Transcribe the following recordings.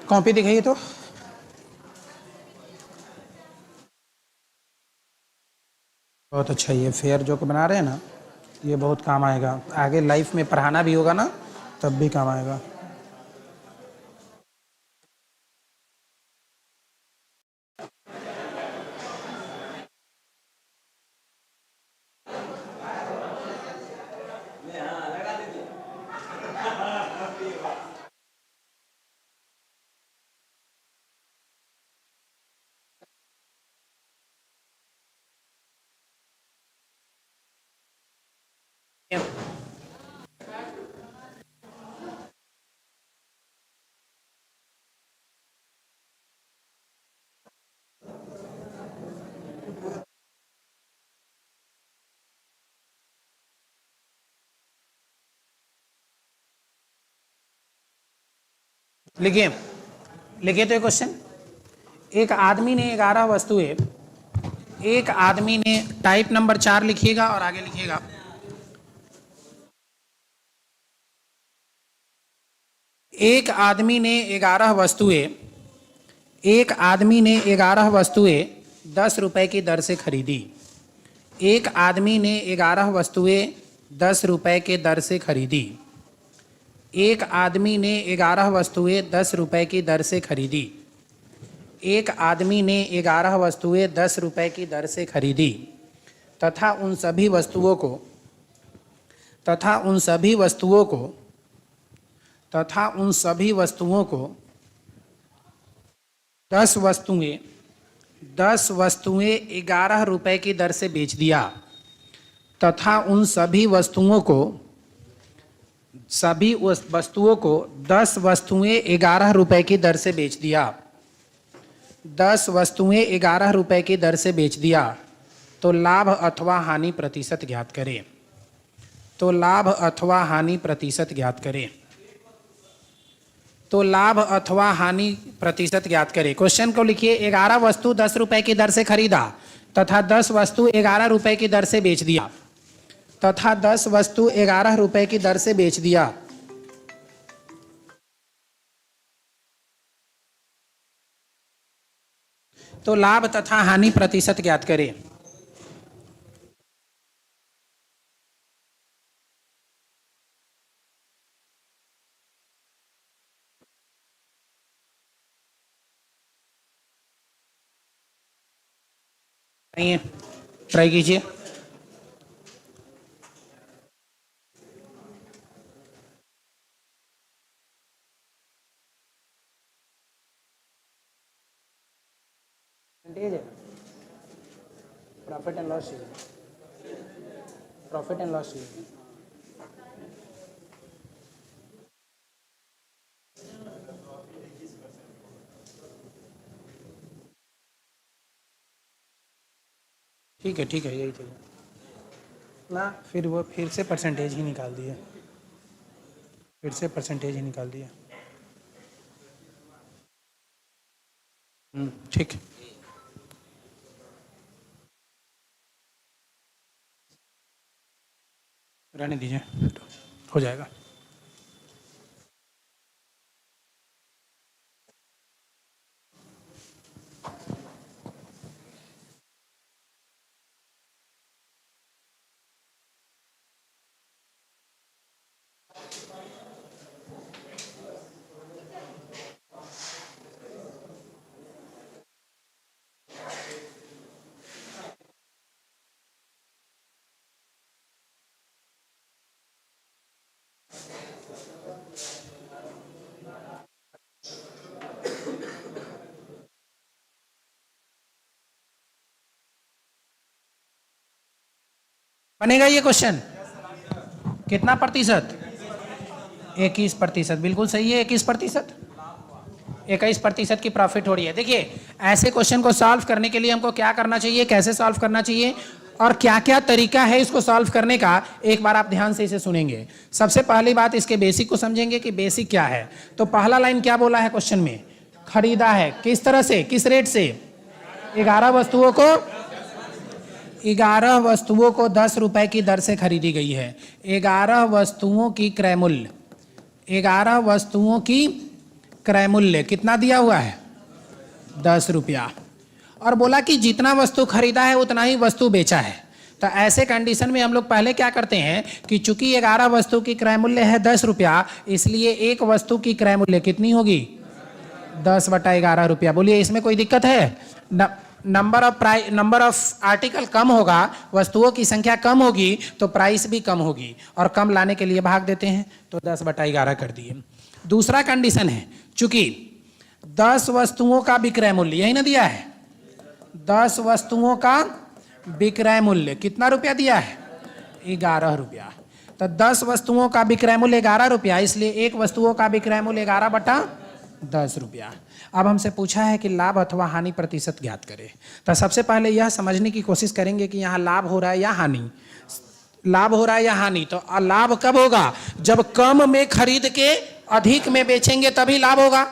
Copy दिखाइए तो। बहुत अच्छा, ये फेयर जो कि बना रहे हैं ना, ये बहुत काम आएगा आगे लाइफ में, पढ़ाना भी होगा ना तब भी काम आएगा। लिखिए, लिखिए तो ये क्वेश्चन। एक आदमी ने 11 वस्तुएं, एक आदमी ने, टाइप नंबर 4 लिखिएगा और आगे लिखिएगा। एक आदमी ने 11 वस्तुएं, एक आदमी ने 11 वस्तुएं 10 रुपए की दर से खरीदी। एक आदमी ने 11 वस्तुएं 10 रुपए के दर से खरीदी। एक आदमी ने 11 वस्तुएं 10 रुपए की दर से खरीदी। एक आदमी ने 11 वस्तुएं 10 रुपए की दर से खरीदी तथा उन सभी वस्तुओं को, तथा उन सभी वस्तुओं को, तथा उन सभी वस्तुओं को 10 वस्तुएं 11 रुपए की दर से बेच दिया तथा उन सभी वस्तुओं को, सभी वस्तुओं को 10 वस्तुएं 11 रुपए की दर से बेच दिया। 10 वस्तुएं 11 रुपए की दर से बेच दिया तो लाभ अथवा हानि प्रतिशत ज्ञात करें। तो लाभ अथवा हानि प्रतिशत ज्ञात करें। तो लाभ अथवा हानि प्रतिशत ज्ञात करें। क्वेश्चन को लिखिए, 11 वस्तु 10 रुपए की दर से खरीदा तथा 10 वस्तु 11 रुपए की दर से बेच दिया, तथा 10 वस्तु 11 रुपए की दर से बेच दिया। तो लाभ तथा हानि प्रतिशत ज्ञात करें। ट्राई कीजिए। Profit and loss, profit and loss. ठीक है, ठीक है, यही चाहिए ना। फिर वो फिर से परसेंटेज ही निकाल दिए, फिर से परसेंटेज ही निकाल दिए। ठीक, रहने दीजिए, हो जाएगा। बनेगा ये क्वेश्चन? कितना प्रतिशत? 21%। बिल्कुल सही है, 21%। 21% की प्रॉफिट हो रही है। देखिए, ऐसे क्वेश्चन को सॉल्व करने के लिए हमको क्या करना चाहिए, कैसे सॉल्व करना चाहिए और क्या क्या तरीका है इसको सॉल्व करने का, एक बार आप ध्यान से इसे सुनेंगे। सबसे पहली बात, इसके बेसिक को समझेंगे कि बेसिक क्या है। तो पहला लाइन क्या बोला है क्वेश्चन में? खरीदा है। किस तरह से, किस रेट से? 11 वस्तुओं को 11 वस्तुओं को 10 रुपए की दर से खरीदी गई है। 11 वस्तुओं की क्रय मूल्य, 11 वस्तुओं की क्रय मूल्य कितना दिया हुआ है? 10 रुपया। और बोला कि जितना वस्तु खरीदा है उतना ही वस्तु बेचा है। तो ऐसे कंडीशन में हम लोग पहले क्या करते हैं कि चूंकि 11 वस्तु की क्रय मूल्य है 10 रुपया, इसलिए एक वस्तु की क्रय मूल्य कितनी होगी? 10/11 रुपया। बोलिए इसमें कोई दिक्कत है? नंबर ऑफ आर्टिकल कम होगा, वस्तुओं की संख्या कम होगी तो प्राइस भी कम होगी, और कम लाने के लिए भाग देते हैं, तो 10/11 कर दिए। दूसरा कंडीशन है, चूंकि 10 वस्तुओं का विक्रय मूल्य, यही ना दिया है, 10 वस्तुओं का विक्रय मूल्य कितना रुपया दिया है? 11 रुपया। तो 10 वस्तुओं का विक्रय मूल्य 11 रुपया, इसलिए एक वस्तुओं का विक्रय मूल्य 11/10 रुपया। अब हमसे पूछा है कि लाभ अथवा हानि प्रतिशत ज्ञात करें। तो सबसे पहले यह समझने की कोशिश करेंगे कि यहाँ लाभ हो रहा है या हानि। लाभ हो रहा है या हानि? तो लाभ कब होगा? जब कम में खरीद के अधिक में बेचेंगे तभी लाभ होगा।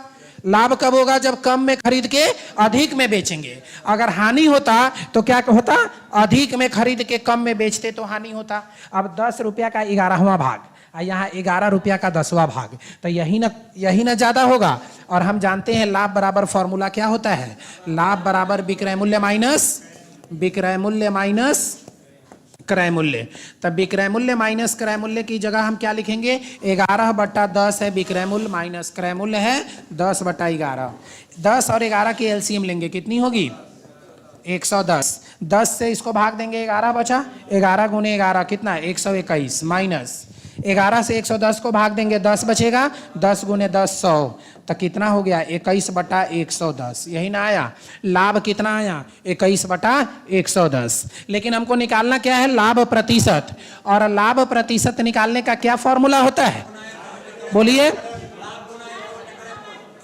लाभ कब होगा? जब कम में खरीद के अधिक में बेचेंगे। अगर हानि होता तो क्या होता? अधिक में खरीद के कम में बेचते तो हानि होता। अब 10 रुपया का 11वां भाग, यहाँ 11 रुपया का 10वां भाग, तो यही ना ज्यादा होगा। और हम जानते हैं लाभ बराबर फॉर्मूला क्या होता है? लाभ बराबर विक्रय मूल्य माइनस क्रय मूल्य। तब विक्रय मूल्य माइनस क्रय मूल्य की जगह हम क्या लिखेंगे? 11/10 है विक्रय मूल्य, माइनस क्रय मूल्य है 10/11। 10 और 11 की एलसीएम लेंगे, कितनी होगी? 110। 10 से इसको भाग देंगे, 11 बचा। 11 गुने 11 कितना? 121, माइनस 11 से 110 को भाग देंगे, 10 बचेगा। 10 गुने 10 100, तो कितना हो गया? 21/110। यही ना आया? लाभ कितना आया? 21/110। लेकिन हमको निकालना क्या है? लाभ प्रतिशत। और लाभ प्रतिशत निकालने का क्या फॉर्मूला होता है? बोलिए।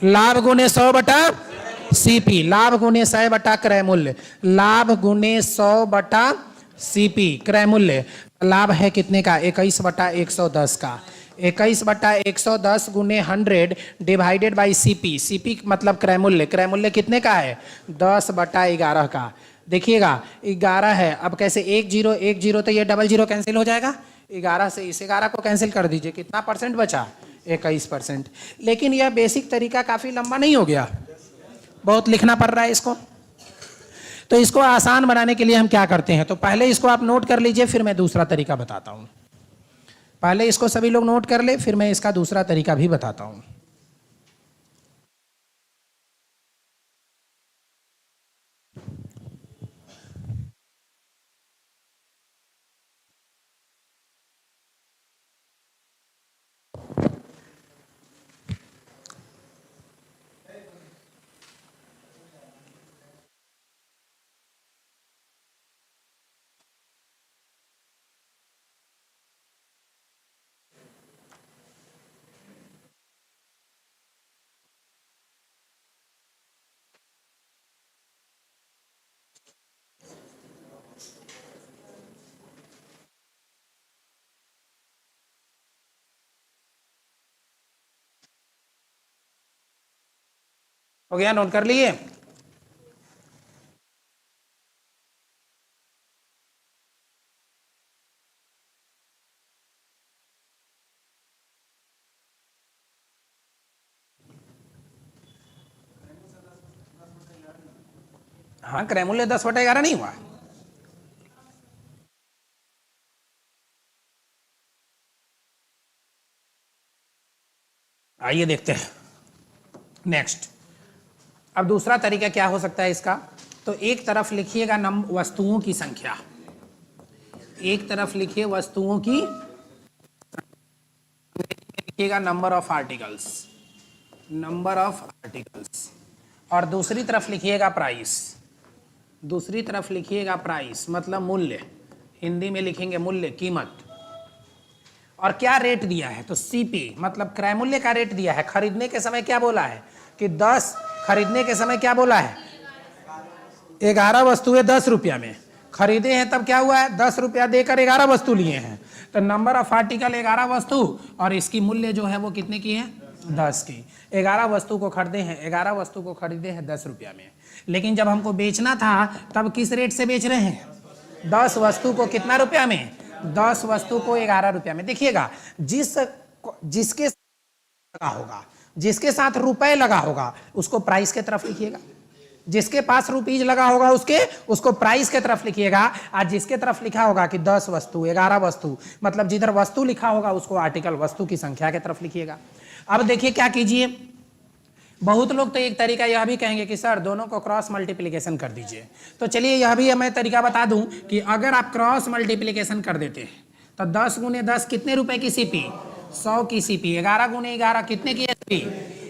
लाभ गुने 100/CP, लाभ गुने 100 क्रय मूल्य, लाभ गुने 100/CP क्रय मूल्य। लाभ है कितने का? 21/110 का। 21/110 गुने 100 डिवाइडेड बाई CP। CP मतलब क्रय मूल्य। क्रय मूल्य कितने का है? 10/11 का। देखिएगा 11 है, अब कैसे 1 0 1 0, तो ये डबल 0 कैंसिल हो जाएगा। 11 से इस 11 को कैंसिल कर दीजिए, कितना परसेंट बचा? 21%। लेकिन यह बेसिक तरीका काफी लंबा नहीं हो गया? बहुत लिखना पड़ रहा है इसको। तो इसको आसान बनाने के लिए हम क्या करते हैं, तो पहले इसको आप नोट कर लीजिए, फिर मैं दूसरा तरीका बताता हूं। पहले इसको सभी लोग नोट कर ले, फिर मैं इसका दूसरा तरीका भी बताता हूं। हो गया? नोट कर लिए? हाँ, क्रय मूल्य 10/11 नहीं हुआ? आइए देखते हैं नेक्स्ट। अब दूसरा तरीका क्या हो सकता है इसका? तो एक तरफ लिखिएगा वस्तुओं की संख्या, एक तरफ लिखिए वस्तुओं की, लिखिएगा नंबर ऑफ आर्टिकल्स, और दूसरी तरफ लिखिएगा प्राइस। दूसरी तरफ लिखिएगा प्राइस मतलब मूल्य, हिंदी में लिखेंगे मूल्य, कीमत। और क्या रेट दिया है? तो CP मतलब क्रय मूल्य का रेट दिया है। खरीदने के समय क्या बोला है कि 10, खरीदने के समय क्या बोला है? 11 वस्तुएं 10 रुपया में खरीदे हैं, तब क्या हुआ है? 10 रुपया देकर 11 वस्तु लिए हैं। तो नंबर ऑफ आर्टिकल 11 वस्तु, और इसकी मूल्य जो है वो कितने की है? 10 की। 11 वस्तु को खरीदे हैं, 11 वस्तु को खरीदे हैं 10 रुपया में। लेकिन जब हमको बेचना था तब किस रेट से बेच रहे हैं? 10 वस्तु को कितना रुपया में? 10 वस्तु को 11 रुपया में। देखिएगा, जिसके लगा होगा, जिसके साथ रुपए लगा होगा उसको प्राइस के तरफ लिखिएगा, जिसके पास रुपीज लगा होगा उसको प्राइस के तरफ लिखिएगा, और जिसके तरफ लिखा होगा कि 10 वस्तु 11 वस्तु, मतलब जिधर वस्तु लिखा होगा उसको आर्टिकल वस्तु की संख्या के तरफ लिखिएगा। अब देखिए क्या कीजिए, बहुत लोग तो एक तरीका यह भी कहेंगे कि सर दोनों को क्रॉस मल्टीप्लिकेशन कर दीजिए। तो चलिए यह भी मैं तरीका बता दूं कि अगर आप क्रॉस मल्टीप्लिकेशन कर देते हैं तो 10 गुने 10 कितने रुपए की सीपी? 100 की सीपी। 11 गुने 11 कितने की एसपी?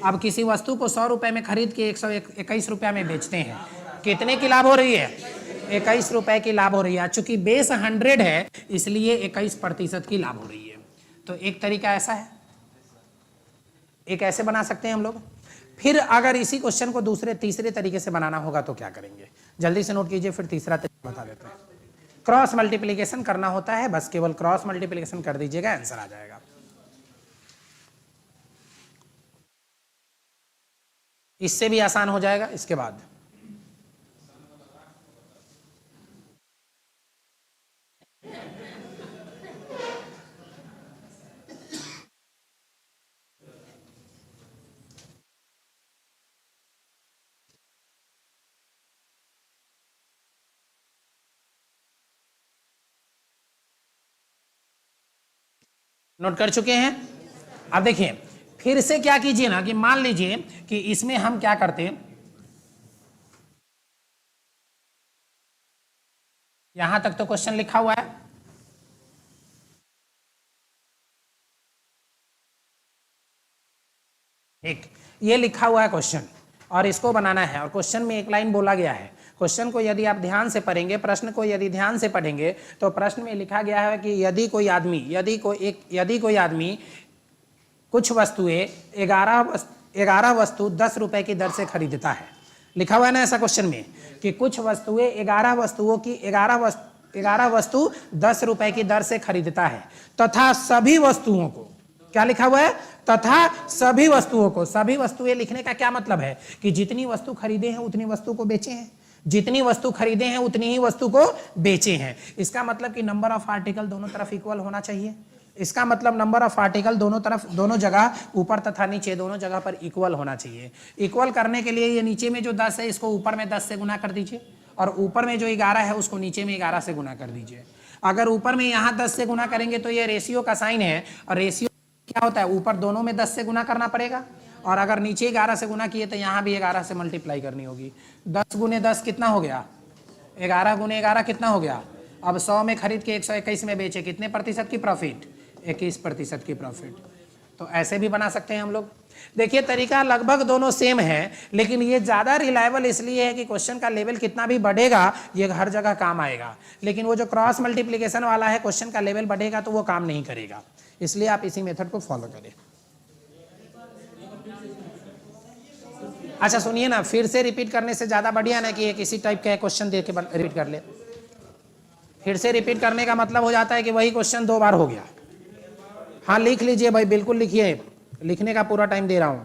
अब किसी वस्तु को 100 रुपए में खरीद के 121 रुपया में बेचते हैं, कितने की लाभ हो रही है? 21 रुपए की लाभ हो रही है। चूंकि बेस 100 है इसलिए 21% की लाभ हो रही है। तो एक तरीका ऐसा है, एक ऐसे बना सकते हैं हम लोग। फिर अगर इसी क्वेश्चन को दूसरे तीसरे तरीके से बनाना होगा तो क्या करेंगे, जल्दी से नोट कीजिए, फिर तीसरा तरीका बता देते हैं। क्रॉस मल्टीप्लिकेशन करना होता है, बस केवल क्रॉस मल्टीप्लिकेशन कर दीजिएगा, आंसर आ जाएगा। इससे भी आसान हो जाएगा। इसके बाद नोट कर चुके हैं। अब देखिए फिर से क्या कीजिए ना कि मान लीजिए कि इसमें हम क्या करते हैं, यहां तक तो क्वेश्चन लिखा हुआ है, एक ये लिखा हुआ है क्वेश्चन और इसको बनाना है, और क्वेश्चन में एक लाइन बोला गया है। क्वेश्चन को यदि आप ध्यान से पढ़ेंगे, प्रश्न को यदि ध्यान से पढ़ेंगे तो प्रश्न में लिखा गया है कि यदि कोई आदमी कुछ वस्तुएं 11 वस्तु 10 रुपए की दर से खरीदता है। लिखा हुआ है ना ऐसा क्वेश्चन में कि कुछ वस्तुएं 11 वस्तु 10 रुपए की दर से खरीदता है, तथा सभी वस्तुओं को, क्या लिखा हुआ है? तथा सभी वस्तुओं को। सभी वस्तुएं लिखने का क्या मतलब है कि जितनी वस्तु खरीदे हैं उतनी वस्तु को बेचे हैं, जितनी वस्तु खरीदे हैं उतनी ही वस्तु को बेचे हैं। इसका मतलब कि नंबर ऑफ आर्टिकल दोनों तरफ इक्वल होना चाहिए। इसका मतलब नंबर ऑफ आर्टिकल दोनों तरफ, दोनों जगह, ऊपर तथा नीचे दोनों जगह पर इक्वल होना चाहिए। इक्वल करने के लिए ये नीचे में जो 10 है इसको ऊपर में 10 से गुना कर दीजिए, और ऊपर में जो 11 है उसको नीचे में 11 से गुना कर दीजिए। अगर ऊपर में यहाँ 10 से गुना करेंगे तो ये रेशियो का साइन है, और रेशियो क्या होता है, ऊपर दोनों में 10 से गुना करना पड़ेगा, और अगर नीचे 11 से गुना किए तो यहाँ भी 11 से मल्टीप्लाई करनी होगी। 10 गुने 10 कितना हो गया? 11 गुने 11 कितना हो गया? अब 100 में खरीद के 121 में बेचे, कितने प्रतिशत की प्रॉफिट? 21% की प्रॉफिट। तो ऐसे भी बना सकते हैं हम लोग। देखिए तरीका लगभग दोनों सेम है, लेकिन ये ज़्यादा रिलायबल इसलिए है कि क्वेश्चन का लेवल कितना भी बढ़ेगा ये हर जगह काम आएगा, लेकिन वो जो क्रॉस मल्टीप्लिकेशन वाला है क्वेश्चन का लेवल बढ़ेगा तो वो काम नहीं करेगा। इसलिए आप इसी मेथड को फॉलो करें। अच्छा सुनिए ना, फिर से रिपीट करने से ज़्यादा बढ़िया ना कि एक इसी टाइप का क्वेश्चन दे के रिपीट कर ले। फिर से रिपीट करने का मतलब हो जाता है कि वही क्वेश्चन 2 बार हो गया। हाँ लिख लीजिए भाई, बिल्कुल लिखिए, लिखने का पूरा टाइम दे रहा हूं।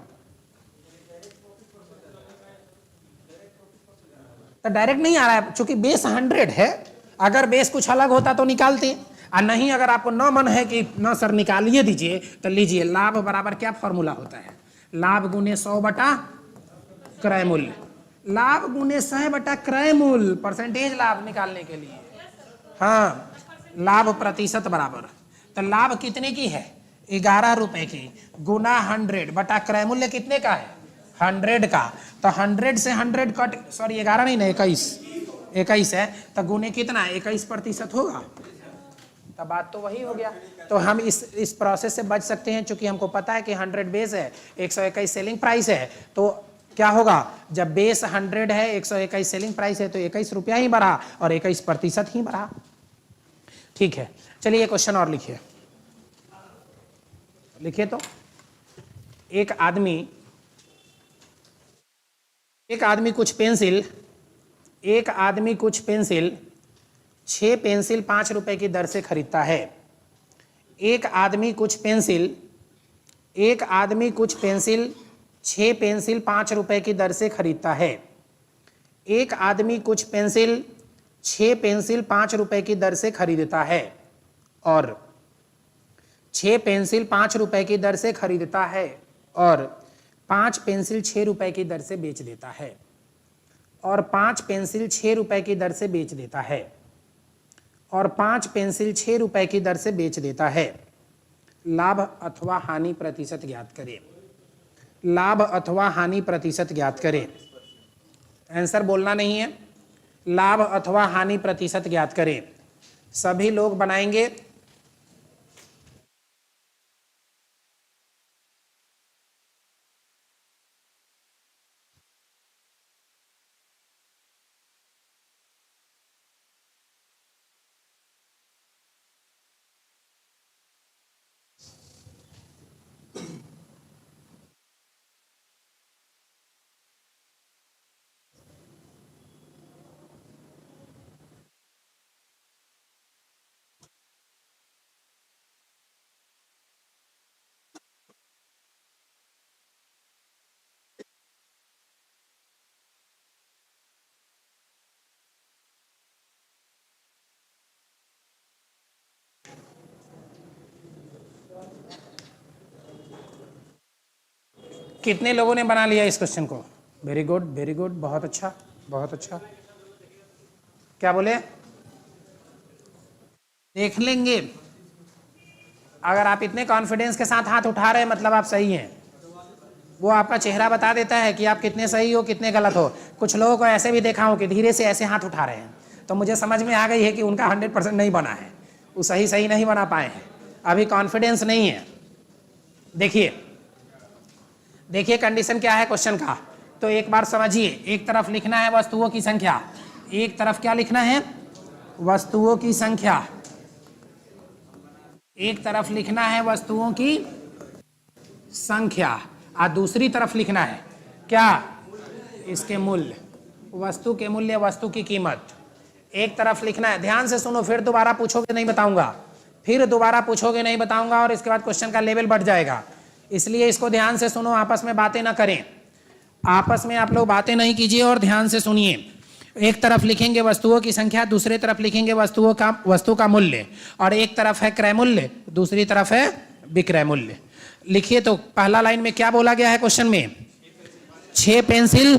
तो डायरेक्ट नहीं आ रहा है चूंकि बेस 100 है, अगर बेस कुछ अलग होता तो निकालते, और नहीं अगर आपको न मन है कि न सर निकालिए दीजिए तो लीजिए। लाभ बराबर क्या फॉर्मूला होता है? लाभ गुने 100 बटा क्रय मूल्य। लाभ गुने 100 बटा क्रय मूल्य, परसेंटेज लाभ निकालने के लिए। हाँ, लाभ प्रतिशत बराबर, तो लाभ कितने की है? 11 रुपए की, गुना 100 बटा क्रय मूल्य कितने का है? 100 का। तो 100 से 100 कट, सॉरी 11 नहीं ना 21 है, तो गुने कितना? 21% होगा। तो बात तो वही हो गया। तो हम इस प्रोसेस से बच सकते हैं, चूंकि हमको पता है कि 100 बेस है, 121 सेलिंग प्राइस है। तो क्या होगा, जब बेस 100 है, 121 सेलिंग प्राइस है, तो 21 रुपया ही बढ़ा और 21% ही बढ़ा। ठीक है, चलिए क्वेश्चन और लिखिए। लिखिए तो एक आदमी कुछ पेंसिल 6 पेंसिल 5 रुपए की दर से खरीदता है। एक आदमी कुछ पेंसिल 6 पेंसिल 5 रुपए की दर से खरीदता है। एक आदमी कुछ पेंसिल 6 पेंसिल 5 रुपए की दर से खरीदता है, और 6 पेंसिल 5 रुपए की दर से खरीदता है और 5 पेंसिल 6 रुपए की दर से बेच देता है, और 5 पेंसिल 6 रुपए की दर से बेच देता है, और 5 पेंसिल 6 रुपए की दर से बेच देता है। लाभ अथवा हानि प्रतिशत ज्ञात करें। लाभ अथवा हानि प्रतिशत ज्ञात करें। आंसर बोलना नहीं है, लाभ अथवा हानि प्रतिशत ज्ञात करें। सभी लोग बनाएंगे। कितने लोगों ने बना लिया इस क्वेश्चन को? वेरी गुड, वेरी गुड, बहुत अच्छा, बहुत अच्छा। क्या बोले? देख लेंगे। अगर आप इतने कॉन्फिडेंस के साथ हाथ उठा रहे हैं मतलब आप सही हैं। वो आपका चेहरा बता देता है कि आप कितने सही हो कितने गलत हो। कुछ लोगों को ऐसे भी देखा हो कि धीरे से ऐसे हाथ उठा रहे हैं, तो मुझे समझ में आ गई है कि उनका 100% नहीं बना है, वो सही नहीं बना पाए हैं, अभी कॉन्फिडेंस नहीं है। देखिए देखिए कंडीशन क्या है क्वेश्चन का, तो एक बार समझिए। एक तरफ लिखना है वस्तुओं की संख्या, एक तरफ क्या लिखना है? वस्तुओं की संख्या। एक तरफ लिखना है वस्तुओं की संख्या और दूसरी तरफ लिखना है क्या? इसके मूल्य, वस्तु के मूल्य, वस्तु की कीमत। एक तरफ लिखना है, ध्यान से सुनो, फिर दोबारा पूछोगे नहीं बताऊंगा, फिर दोबारा पूछोगे नहीं बताऊंगा, और इसके बाद क्वेश्चन का लेवल बढ़ जाएगा। इसलिए इसको ध्यान से सुनो, आपस में बातें ना करें, आपस में आप लोग बातें नहीं कीजिए और ध्यान से सुनिए। एक तरफ लिखेंगे वस्तुओं की संख्या, दूसरी तरफ लिखेंगे वस्तु का मूल्य, और एक तरफ है क्रय मूल्य, दूसरी तरफ है विक्रय मूल्य। लिखिए, तो पहला लाइन में क्या बोला गया है क्वेश्चन में? 6 पेंसिल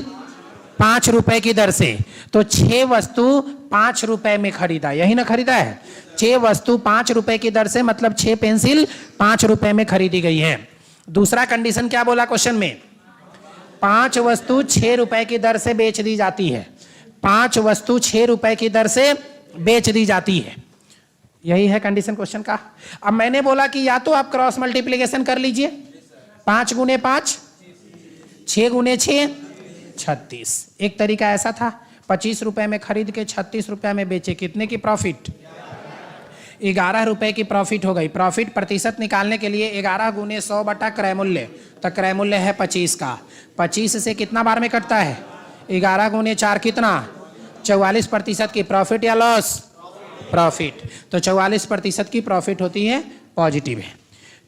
5 रुपए की दर से, तो 6 वस्तु 5 रुपए में खरीदा, यही ना खरीदा है? 6 वस्तु 5 रुपए की दर से मतलब 6 पेंसिल 5 रुपए में खरीदी गई है। दूसरा कंडीशन क्या बोला क्वेश्चन में? 5 वस्तु 6 रुपए की दर से बेच दी जाती है, 5 वस्तु 6 रुपए की दर से बेच दी जाती है, यही है कंडीशन क्वेश्चन का। अब मैंने बोला कि या तो आप क्रॉस मल्टीप्लिकेशन कर लीजिए, 5 गुने 5, 6 गुने 6, 36। एक तरीका ऐसा था, 25 रुपए में खरीद के 36 रुपए में बेचे, कितने की प्रॉफिट? 11 रुपए की प्रॉफिट हो गई। प्रॉफिट प्रतिशत निकालने के लिए 11 गुने 100 बटा क्रय मूल्य, तो क्रय मूल्य है 25 का, 25 से कितना बार में कटता है? 11 गुने 4 कितना? 44% की प्रॉफिट या लॉस? प्रॉफिट। तो 44% की प्रॉफिट होती है, पॉजिटिव है,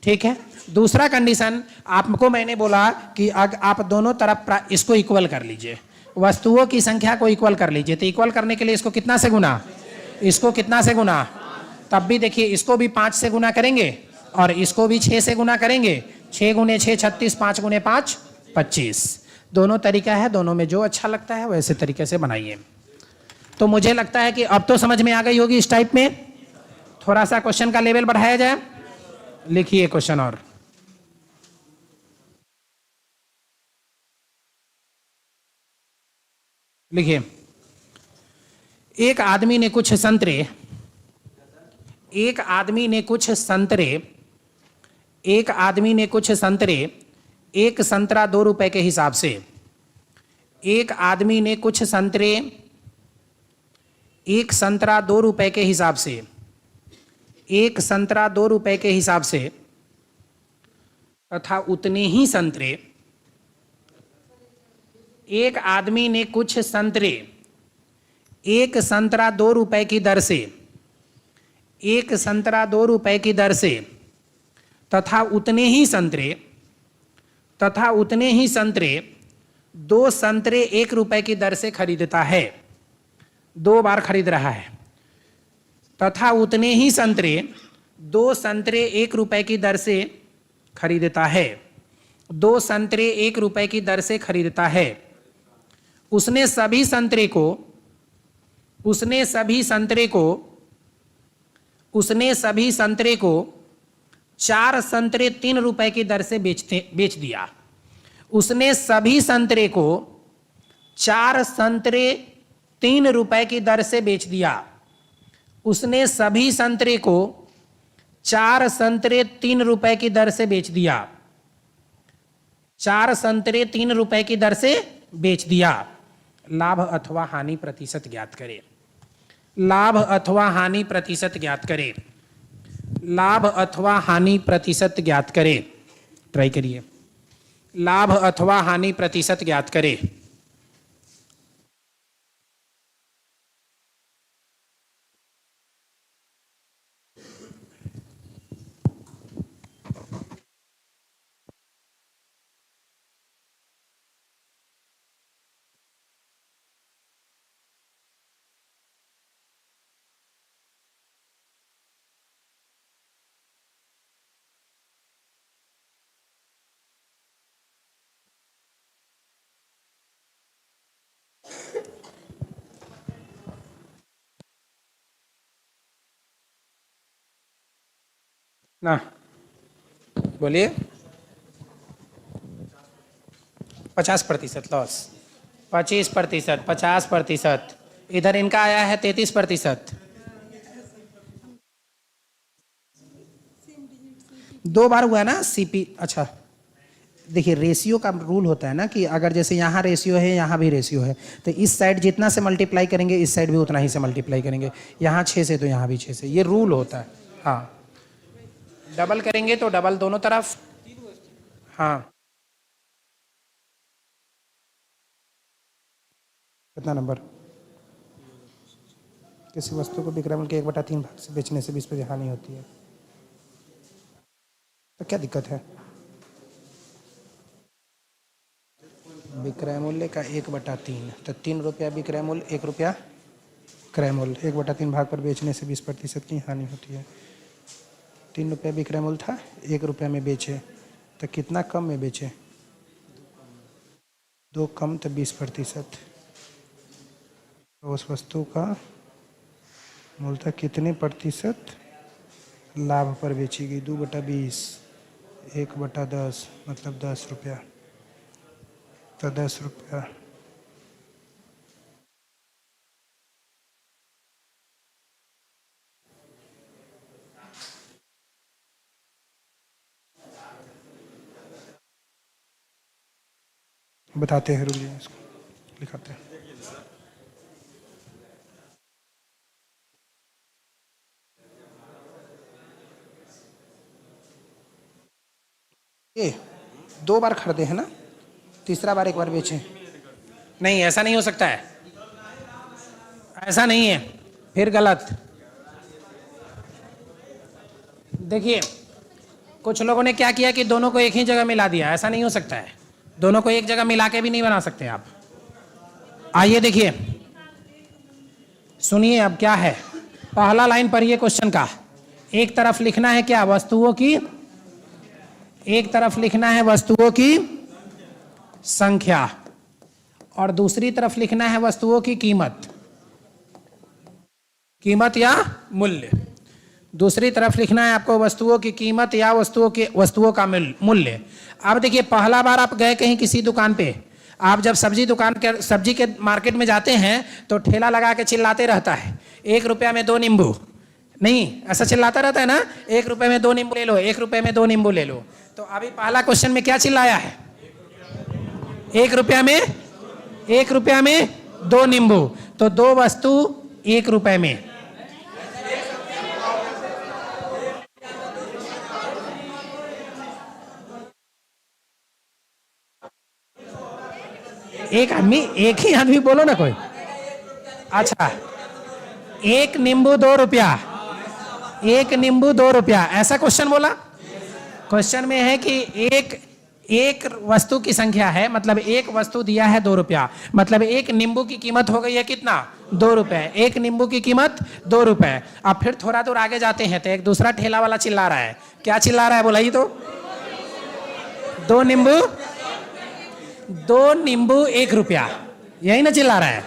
ठीक है। दूसरा कंडीशन आपको मैंने बोला कि आप दोनों तरफ इसको इक्वल कर लीजिए, वस्तुओं की संख्या को इक्वल कर लीजिए। तो इक्वल करने के लिए इसको कितना से गुना, इसको कितना से गुना, तब भी देखिए इसको भी 5 से गुना करेंगे और इसको भी 6 से गुना करेंगे। 6 गुने 6 36, 5 गुने 5 25। दोनों तरीका है, दोनों में जो अच्छा लगता है वैसे तरीके से बनाइए। तो मुझे लगता है कि अब तो समझ में आ गई होगी इस टाइप में। थोड़ा सा क्वेश्चन का लेवल बढ़ाया जाए। लिखिए क्वेश्चन और लिखिए। एक आदमी ने कुछ संतरे, एक आदमी ने कुछ संतरे, एक आदमी ने कुछ संतरे, एक संतरा 2 रुपए के हिसाब से, एक आदमी ने कुछ संतरे, एक संतरा 2 रुपए के हिसाब से, एक संतरा 2 रुपए के हिसाब से तथा उतने ही संतरे, एक आदमी ने कुछ संतरे, एक संतरा 2 रुपए की दर से, एक संतरा 2 रुपए की दर से तथा उतने ही संतरे, तथा उतने ही संतरे 2 संतरे 1 रुपए की दर से खरीदता है। 2 बार खरीद रहा है तथा उतने ही संतरे 2 संतरे 1 रुपए की दर से खरीदता है। 2 संतरे 1 रुपए की दर से खरीदता है। उसने सभी संतरे को 4 संतरे 3 रुपए की दर से बेच दिया। उसने सभी संतरे को 4 संतरे 3 रुपए की दर से बेच दिया। उसने सभी संतरे को 4 संतरे 3 रुपए की दर से बेच दिया। 4 संतरे 3 रुपए की दर से बेच दिया। लाभ अथवा हानि प्रतिशत ज्ञात करें। लाभ अथवा हानि प्रतिशत ज्ञात करें। लाभ अथवा हानि प्रतिशत ज्ञात करें। ट्राई करिए। लाभ अथवा हानि प्रतिशत ज्ञात करें। ना बोलिए। 50% लॉस, 25%, 50%। इधर इनका आया है 33%। 2 बार हुआ ना सीपी। अच्छा देखिए, रेशियो का रूल होता है ना कि अगर जैसे यहाँ रेशियो है, यहाँ भी रेशियो है, तो इस साइड जितना से मल्टीप्लाई करेंगे इस साइड भी उतना ही से मल्टीप्लाई करेंगे। यहाँ 6 से तो यहाँ भी 6 से, ये रूल होता है। हाँ, डबल करेंगे तो डबल दोनों तरफ। हाँ, कितना नंबर? किसी वस्तु को विक्रय मूल्य के 1/3 भाग से बेचने से 20% हानि होती है, तो क्या दिक्कत है? विक्रय मूल्य का 1/3, तो 3 रुपया विक्रय मूल्य, 1 रुपया क्रय मूल्य, 1/3 भाग पर बेचने से 20% की हानि होती है। 3 रुपया विक्रय मूल्य था, 1 रुपया में बेचे, तो कितना कम में बेचे? 2 कम, तो 20%। तो उस वस्तु का मूल्यता कितने प्रतिशत लाभ पर बेचेगी? 2/20, 1/10, मतलब 10 रुपया। तो 10 रुपया बताते हैं, रुकिए इसको लिखाते हैं। ये 2 बार खरीदे हैं ना, तीसरा बार 1 बार बेचे? नहीं, ऐसा नहीं हो सकता है, ऐसा नहीं है, फिर गलत। देखिए, कुछ लोगों ने क्या किया कि दोनों को एक ही जगह मिला दिया। ऐसा नहीं हो सकता है, दोनों को एक जगह मिला के भी नहीं बना सकते आप। आइए देखिए, सुनिए अब क्या है। पहला लाइन पढ़िए क्वेश्चन का। एक तरफ लिखना है क्या? वस्तुओं की, एक तरफ लिखना है वस्तुओं की संख्या और दूसरी तरफ लिखना है वस्तुओं की कीमत, कीमत या मूल्य। दूसरी तरफ लिखना है आपको वस्तुओं की कीमत या वस्तुओं का मूल्य। अब देखिए, पहला बार आप गए कहीं किसी दुकान पे, आप जब सब्जी के मार्केट में जाते हैं तो ठेला लगा के चिल्लाते रहता है, 1 रुपया में 2 नींबू। नहीं, ऐसा चिल्लाता रहता है ना, 1 रुपये में 2 नींबू ले लो, 1 रुपये में 2 नींबू ले लो। तो अभी पहला क्वेश्चन में क्या चिल्लाया है? 1 रुपया में 2 नींबू। तो 2 वस्तु 1 रुपये में। एक ही आदमी बोलो ना कोई। अच्छा, 1 नींबू 2 रुपया, 1 नींबू 2 रुपया, ऐसा क्वेश्चन बोला? क्वेश्चन में है कि एक वस्तु की संख्या है, मतलब एक वस्तु दिया है 2 रुपया, मतलब 1 नींबू की कीमत हो गई है कितना? ₹2। एक नींबू की कीमत ₹2। अब फिर थोड़ा दूर आगे जाते हैं तो एक दूसरा ठेला वाला चिल्ला रहा है, क्या चिल्ला रहा है बोला ही तो? 2 नींबू, 2 नींबू ₹1, यही ना चिल्ला रहा है।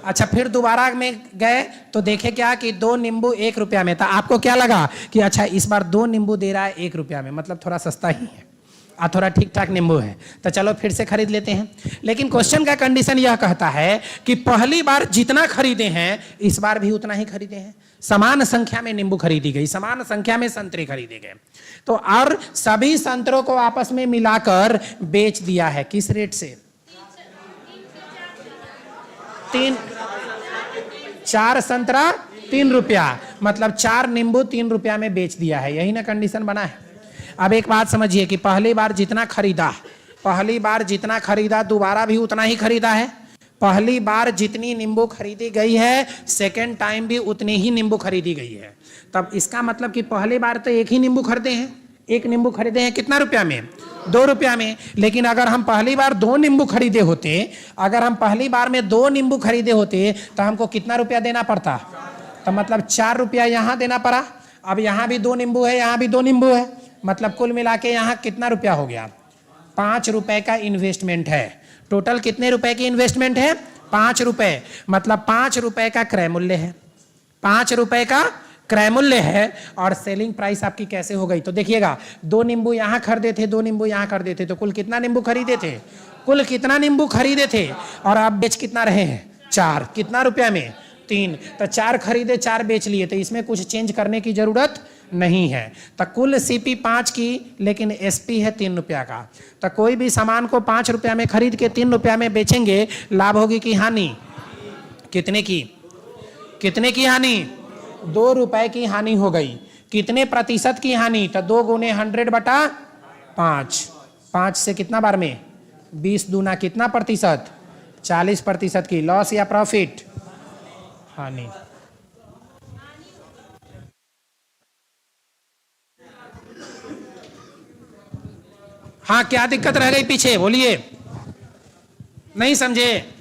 अच्छा फिर दोबारा में गए तो देखे क्या कि 2 नींबू ₹1 में था। आपको क्या लगा कि अच्छा इस बार 2 नींबू दे रहा है ₹1 में, मतलब थोड़ा सस्ता ही है और थोड़ा ठीक ठाक नींबू है, तो चलो फिर से खरीद लेते हैं। लेकिन क्वेश्चन का कंडीशन यह कहता है कि पहली बार जितना खरीदे हैं इस बार भी उतना ही खरीदे हैं। समान संख्या में नींबू खरीदी गई, समान संख्या में संतरे खरीदे गए, तो और सभी संतरों को आपस में मिलाकर बेच दिया है। किस रेट से? 4 संतरा ₹3, मतलब 4 नींबू ₹3 में बेच दिया है, यही ना कंडीशन बना है। अब एक बात समझिए कि पहली बार जितना खरीदा दोबारा भी उतना ही खरीदा है। पहली बार जितनी नींबू खरीदी गई है सेकेंड टाइम भी उतनी ही नींबू खरीदी गई है। तब इसका मतलब कि पहली बार तो एक ही नींबू खरीदे हैं, एक नींबू खरीदे हैं कितना रुपया में? ₹2 में। लेकिन अगर हम पहली बार 2 नींबू खरीदे होते, अगर हम पहली बार में 2 नींबू खरीदे होते तो हमको कितना रुपया देना पड़ता? तो मतलब ₹4 यहाँ देना पड़ा। अब यहाँ भी 2 नींबू है, यहाँ भी 2 नींबू है, मतलब कुल मिला के यहाँ कितना रुपया हो गया? ₹5 का इन्वेस्टमेंट है। टोटल कितने रुपए की इन्वेस्टमेंट है? ₹5, मतलब ₹5 का क्रय मूल्य है, ₹5 का क्रय मूल्य है। और सेलिंग प्राइस आपकी कैसे हो गई? तो देखिएगा 2 नींबू यहाँ खरीदे थे, 2 नींबू यहाँ खरीदे थे, तो कुल कितना नींबू खरीदे थे? कुल कितना नींबू खरीदे थे? और आप बेच कितना रहे हैं? 4। कितना रुपया में? 3। तो 4 खरीदे 4 बेच लिए, तो इसमें कुछ चेंज करने की जरूरत नहीं है। तो कुल सीपी 5 की, लेकिन एसपी है ₹3 का। तो कोई भी सामान को ₹5 में खरीद के ₹3 में बेचेंगे, लाभ होगी कि हानि? कितने की? कितने की हानि? ₹2 की हानि हो गई। कितने प्रतिशत की हानि? तो 2 गुने 100/5। 5 से कितना बार में? 20 दूना कितना प्रतिशत? 40% की लॉस या प्रॉफिट? हानि। हाँ क्या दिक्कत रह गई पीछे, बोलिए, नहीं समझे?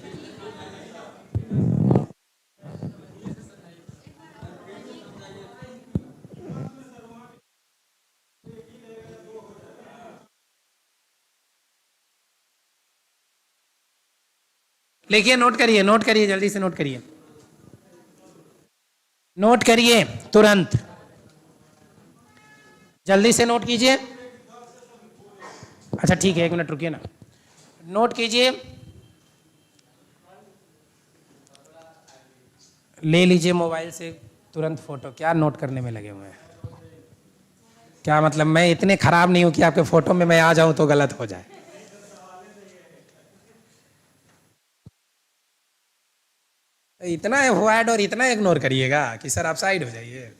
लिखिए, नोट करिए, नोट करिए, जल्दी से नोट करिए, नोट करिए तुरंत, जल्दी से नोट कीजिए। अच्छा ठीक है, 1 मिनट रुकिए ना, नोट कीजिए, ले लीजिए मोबाइल से तुरंत फोटो। क्या नोट करने में लगे हुए हैं? क्या मतलब मैं इतने खराब नहीं हूं कि आपके फोटो में मैं आ जाऊं तो गलत हो जाए। इतना अवॉइड और इतना इग्नोर करिएगा कि सर आप साइड हो जाइए,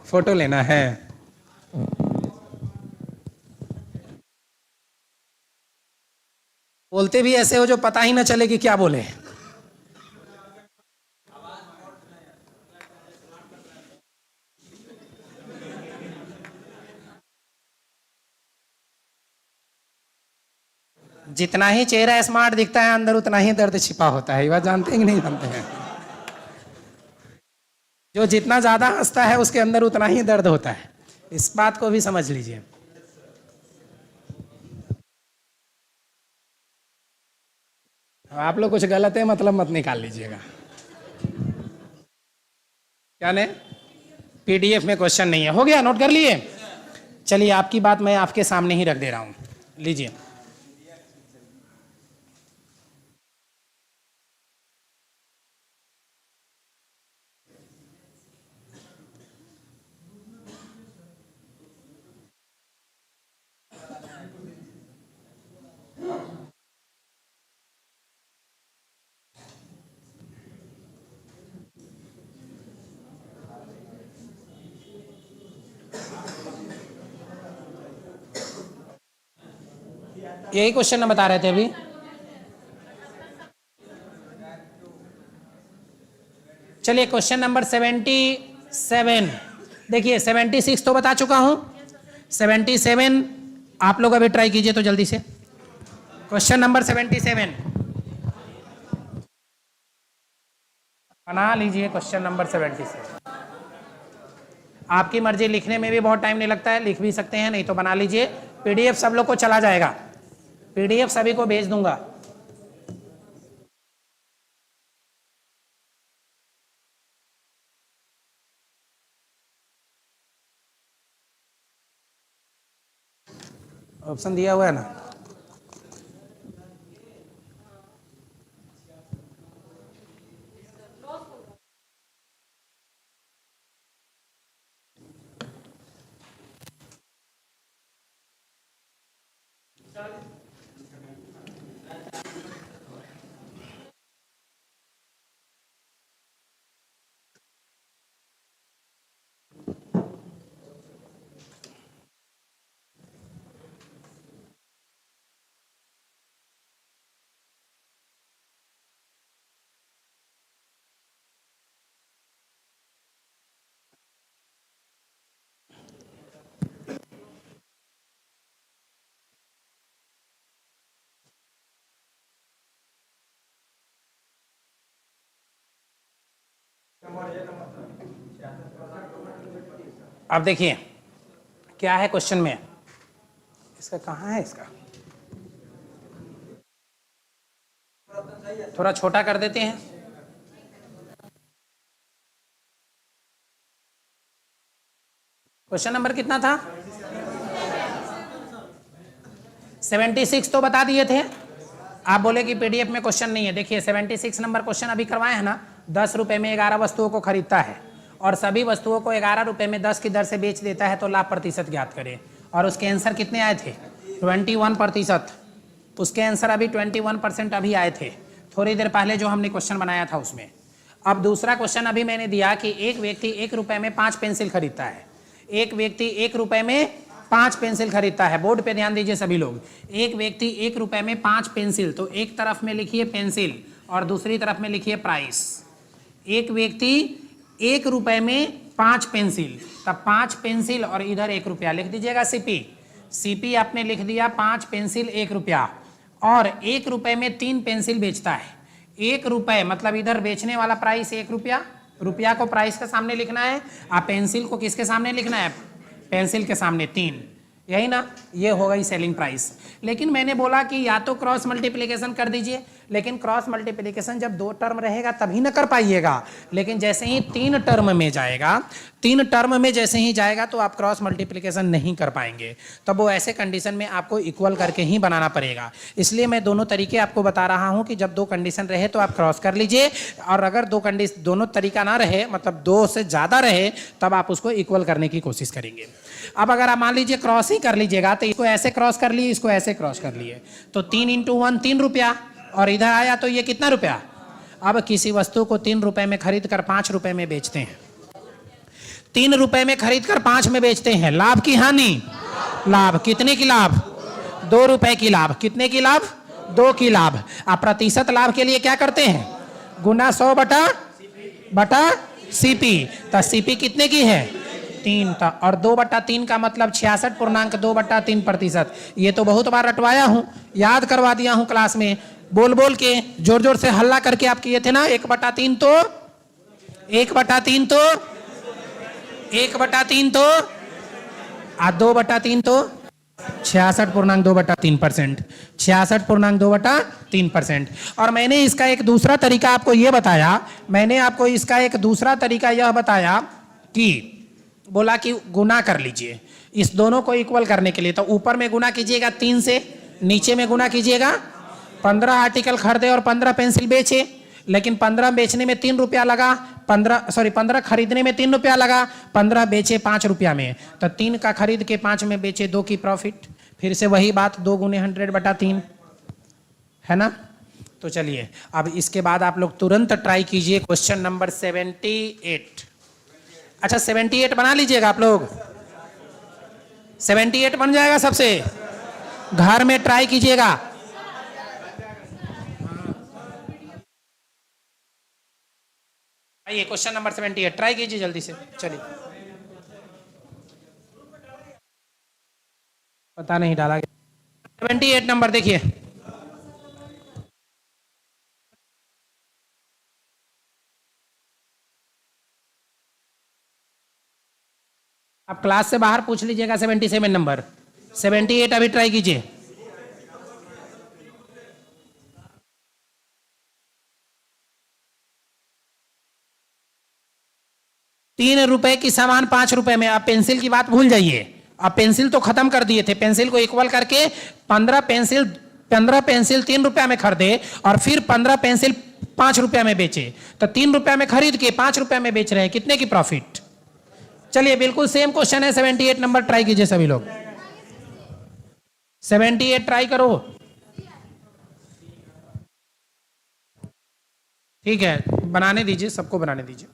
फोटो लेना है। बोलते भी ऐसे हो जो पता ही ना चले कि क्या बोले। जितना ही चेहरा स्मार्ट दिखता है अंदर उतना ही दर्द छिपा होता है, ये बात जानते हैं कि नहीं जानते हैं? जो जितना ज्यादा हंसता है उसके अंदर उतना ही दर्द होता है, इस बात को भी समझ लीजिए। आप लोग कुछ गलत है मतलब मत निकाल लीजिएगा। क्या ने? पीडीएफ में क्वेश्चन नहीं है, हो गया, नोट कर लिए? चलिए आपकी बात मैं आपके सामने ही रख दे रहा हूं, लीजिए। यही क्वेश्चन हम बता रहे थे अभी। चलिए क्वेश्चन नंबर 77, देखिए 76 तो बता चुका हूं, 77 आप लोग अभी ट्राई कीजिए तो जल्दी से। क्वेश्चन नंबर 77, बना लीजिए क्वेश्चन नंबर 76। आपकी मर्जी, लिखने में भी बहुत टाइम नहीं लगता है, लिख भी सकते हैं, नहीं तो बना लीजिए। पीडीएफ सब लोग को चला जाएगा, पीडीएफ सभी को भेज दूंगा। ऑप्शन दिया हुआ है ना। अब देखिए क्या है क्वेश्चन में, इसका कहाँ है, इसका थोड़ा छोटा कर देते हैं। क्वेश्चन नंबर कितना था? 76 तो बता दिए थे। आप बोले कि पीडीएफ में क्वेश्चन नहीं है। देखिए 76 नंबर क्वेश्चन अभी करवाए हैं ना। 10 रुपए में 11 वस्तुओं को खरीदता है और सभी वस्तुओं को 11 रुपए में 10 की दर से बेच देता है, तो लाभ प्रतिशत ज्ञात करें। और उसके आंसर कितने आए थे? 21%। उसके आंसर अभी 21% अभी आए थे, थोड़ी देर पहले जो हमने क्वेश्चन बनाया था उसमें। अब दूसरा क्वेश्चन अभी मैंने दिया कि एक व्यक्ति 1 रुपए में 5 पेंसिल खरीदता है। एक व्यक्ति 1 रुपए में 5 पेंसिल खरीदता है। बोर्ड पे ध्यान दीजिए सभी लोग। एक व्यक्ति 1 रुपए में 5 पेंसिल, तो एक तरफ में लिखिए पेंसिल और दूसरी तरफ में लिखिए प्राइस। एक व्यक्ति 1 रुपए में 5 पेंसिल, तब 5 पेंसिल और इधर 1 रुपया लिख दीजिएगा सीपी। सीपी आपने लिख दिया 5 पेंसिल 1 रुपया, और 1 रुपए में 3 पेंसिल बेचता है। 1 रुपए मतलब इधर बेचने वाला प्राइस 1 रुपया, रुपया को प्राइस के सामने लिखना है, आप पेंसिल को किसके सामने लिखना है? पेंसिल के सामने 3, यही ना, ये हो गई सेलिंग प्राइस। लेकिन मैंने बोला कि या तो क्रॉस मल्टीप्लिकेशन कर दीजिए, लेकिन क्रॉस मल्टीप्लिकेशन जब 2 टर्म रहेगा तभी ना कर पाइएगा। लेकिन जैसे ही 3 टर्म में जाएगा, 3 टर्म में जैसे ही जाएगा तो आप क्रॉस मल्टीप्लिकेशन नहीं कर पाएंगे। तब वो ऐसे कंडीशन में आपको इक्वल करके ही बनाना पड़ेगा। इसलिए मैं दोनों तरीके आपको बता रहा हूं कि जब 2 कंडीशन रहे तो आप क्रॉस कर लीजिए, और अगर दोनों तरीका ना रहे, मतलब 2 से ज़्यादा रहे, तब आप उसको इक्वल करने की कोशिश करेंगे। अब अगर आप मान लीजिए क्रॉस ही कर लीजिएगा, तो इसको ऐसे क्रॉस कर लिए, इसको ऐसे क्रॉस कर लिए, तो 3 × 1 3 रुपया, और इधर आया तो ये कितना रुपया? अब किसी वस्तु को 3 रुपए में खरीद कर 5 रुपए में बेचते हैं। 3 रुपए में खरीद कर 5 में बेचते हैं, लाभ की हानि? लाभ। कितने की लाभ? 2 रुपए की लाभ। कितने की लाभ? 2 की लाभ। आप प्रतिशत लाभ के लिए क्या करते हैं? गुना 100 बटा सीपी। तो सीपी कितने की है? 3 था, और 2/3 का मतलब 66.2/3%। ये तो बहुत बार रटवाया हूं, याद करवा दिया हूं क्लास में, बोल बोल के, जोर जोर से हल्ला करके आप किए थे ना। 1/3 तो 1/3 तो 1/3 तो 2/3 तो 66.2/3%। 66.2/3%। और मैंने इसका एक दूसरा तरीका आपको यह बताया, कि बोला कि गुना कर लीजिए इस दोनों को इक्वल करने के लिए। तो ऊपर में गुना कीजिएगा 3 से, नीचे में गुना कीजिएगा। 15 आर्टिकल खरीदे और 15 पेंसिल बेचे, लेकिन 15 बेचने में 3 रुपया लगा, 15 खरीदने में 3 रुपया लगा, 15 बेचे 5 रुपया में, तो 3 का खरीद के 5 में बेचे, 2 की प्रॉफिट। फिर से वही बात, 2 × 100/3 है ना। तो चलिए अब इसके बाद आप लोग तुरंत ट्राई कीजिए क्वेश्चन नंबर 78। अच्छा 78 बना लीजिएगा आप लोग, 78 बन जाएगा सबसे, घर में ट्राई कीजिएगा। आइए क्वेश्चन नंबर 78 ट्राई कीजिए जल्दी से। चलिए, पता नहीं डाला गया। 78 नंबर देखिए। आप क्लास से बाहर पूछ लीजिएगा 77 नंबर, 78 अभी ट्राई कीजिए। ₹3 की सामान ₹5 में। आप पेंसिल की बात भूल जाइए, अब पेंसिल तो खत्म कर दिए थे, पेंसिल को इक्वल करके 15 पेंसिल ₹3 में खरीदे और फिर 15 पेंसिल ₹5 में बेचे, तो ₹3 में खरीद के ₹5 में बेच रहे हैं, कितने की प्रॉफिट? चलिए बिल्कुल सेम क्वेश्चन है, 78 नंबर ट्राई कीजिए सभी लोग, 78 ट्राई करो। ठीक है, बनाने दीजिए, सबको बनाने दीजिए।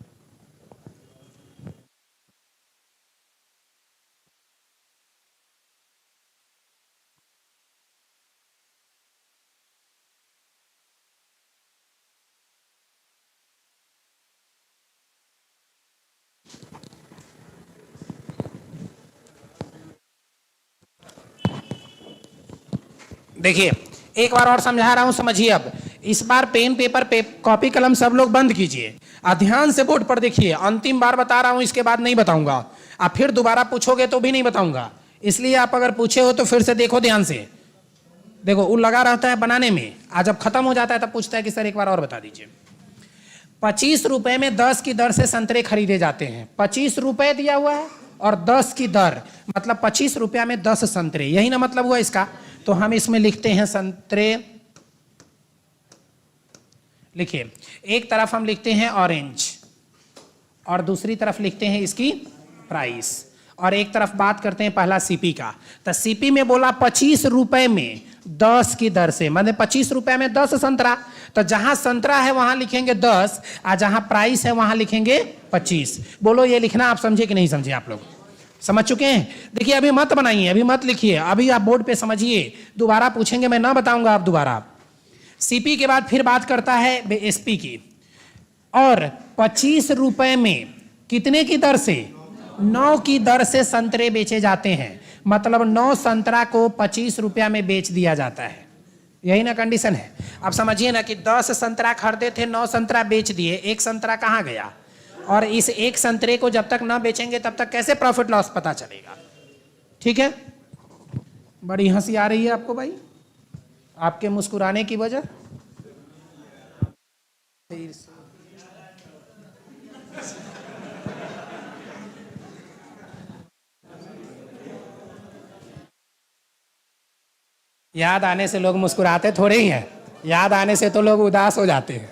देखिए एक बार और समझा रहा हूं, समझिए। अब इस बार पेन पेपर कॉपी कलम सब लोग बंद कीजिए, ध्यान से बोर्ड पर देखिए। अंतिम बार बता रहा हूं, इसके बाद नहीं बताऊंगा। आप फिर दोबारा पूछोगे तो भी नहीं बताऊंगा, इसलिए आप अगर पूछे हो तो फिर से देखो ध्यान से। देखो वो लगा रहता है बनाने में, आज जब खत्म हो जाता है तब पूछता है कि सर एक बार और बता दीजिए। ₹25 में 10 की दर से संतरे खरीदे जाते हैं। ₹25 दिया हुआ है और 10 की दर, मतलब ₹25 में 10 संतरे, यही ना मतलब हुआ इसका। तो हम इसमें लिखते हैं संतरे, लिखिए एक तरफ हम लिखते हैं ऑरेंज और दूसरी तरफ लिखते हैं इसकी प्राइस, और एक तरफ बात करते हैं पहला सीपी का। तो सीपी में बोला ₹25 में 10 की दर से, मतलब ₹25 में 10 संतरा, तो जहां संतरा है वहां लिखेंगे 10 और जहां प्राइस है वहां लिखेंगे 25। बोलो ये लिखना आप समझे कि नहीं समझे? आप लोग समझ चुके हैं? देखिए अभी मत बनाइए, अभी मत लिखिए, अभी आप बोर्ड पे समझिए, दोबारा पूछेंगे मैं ना बताऊंगा आप दोबारा। सीपी के बाद फिर बात करता है एसपी की, और ₹25 में कितने की दर से? 9 की दर से संतरे बेचे जाते हैं, मतलब 9 संतरा को ₹25 में बेच दिया जाता है, यही ना कंडीशन है। अब समझिए ना कि 10 संतरा खरीदे थे, 9 संतरा बेच दिए, एक संतरा कहाँ गया? और इस एक संतरे को जब तक ना बेचेंगे तब तक कैसे प्रॉफिट लॉस पता चलेगा? ठीक है, बड़ी हंसी आ रही है आपको भाई, आपके मुस्कुराने की वजह। याद आने से लोग मुस्कुराते थोड़े ही हैं, याद आने से तो लोग उदास हो जाते हैं।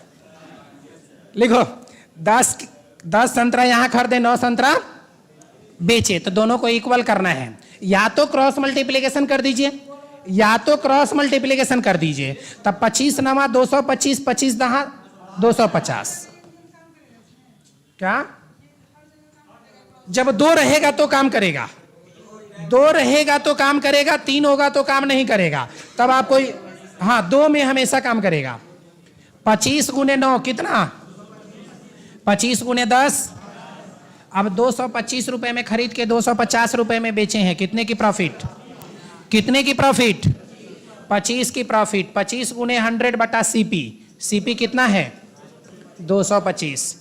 लिखो 10 संतरा यहां खरीदे, 9 संतरा बेचे, तो दोनों को इक्वल करना है। या तो क्रॉस मल्टीप्लिकेशन कर दीजिए, या तो क्रॉस मल्टीप्लिकेशन कर दीजिए, तब 25 9 225, 25 10 250। क्या? जब 2 रहेगा तो काम करेगा, 2 रहेगा तो काम करेगा, 3 होगा तो काम नहीं करेगा। तब आप कोई, हाँ 2 में हमेशा काम करेगा। 25 गुने 9 कितना? 25 गुने 10। अब ₹225 में खरीद के ₹250 में बेचे हैं, कितने की प्रॉफिट? कितने की प्रॉफिट? 25 की प्रॉफिट। 25 गुने 100 बटा सीपी, सीपी कितना है? 225।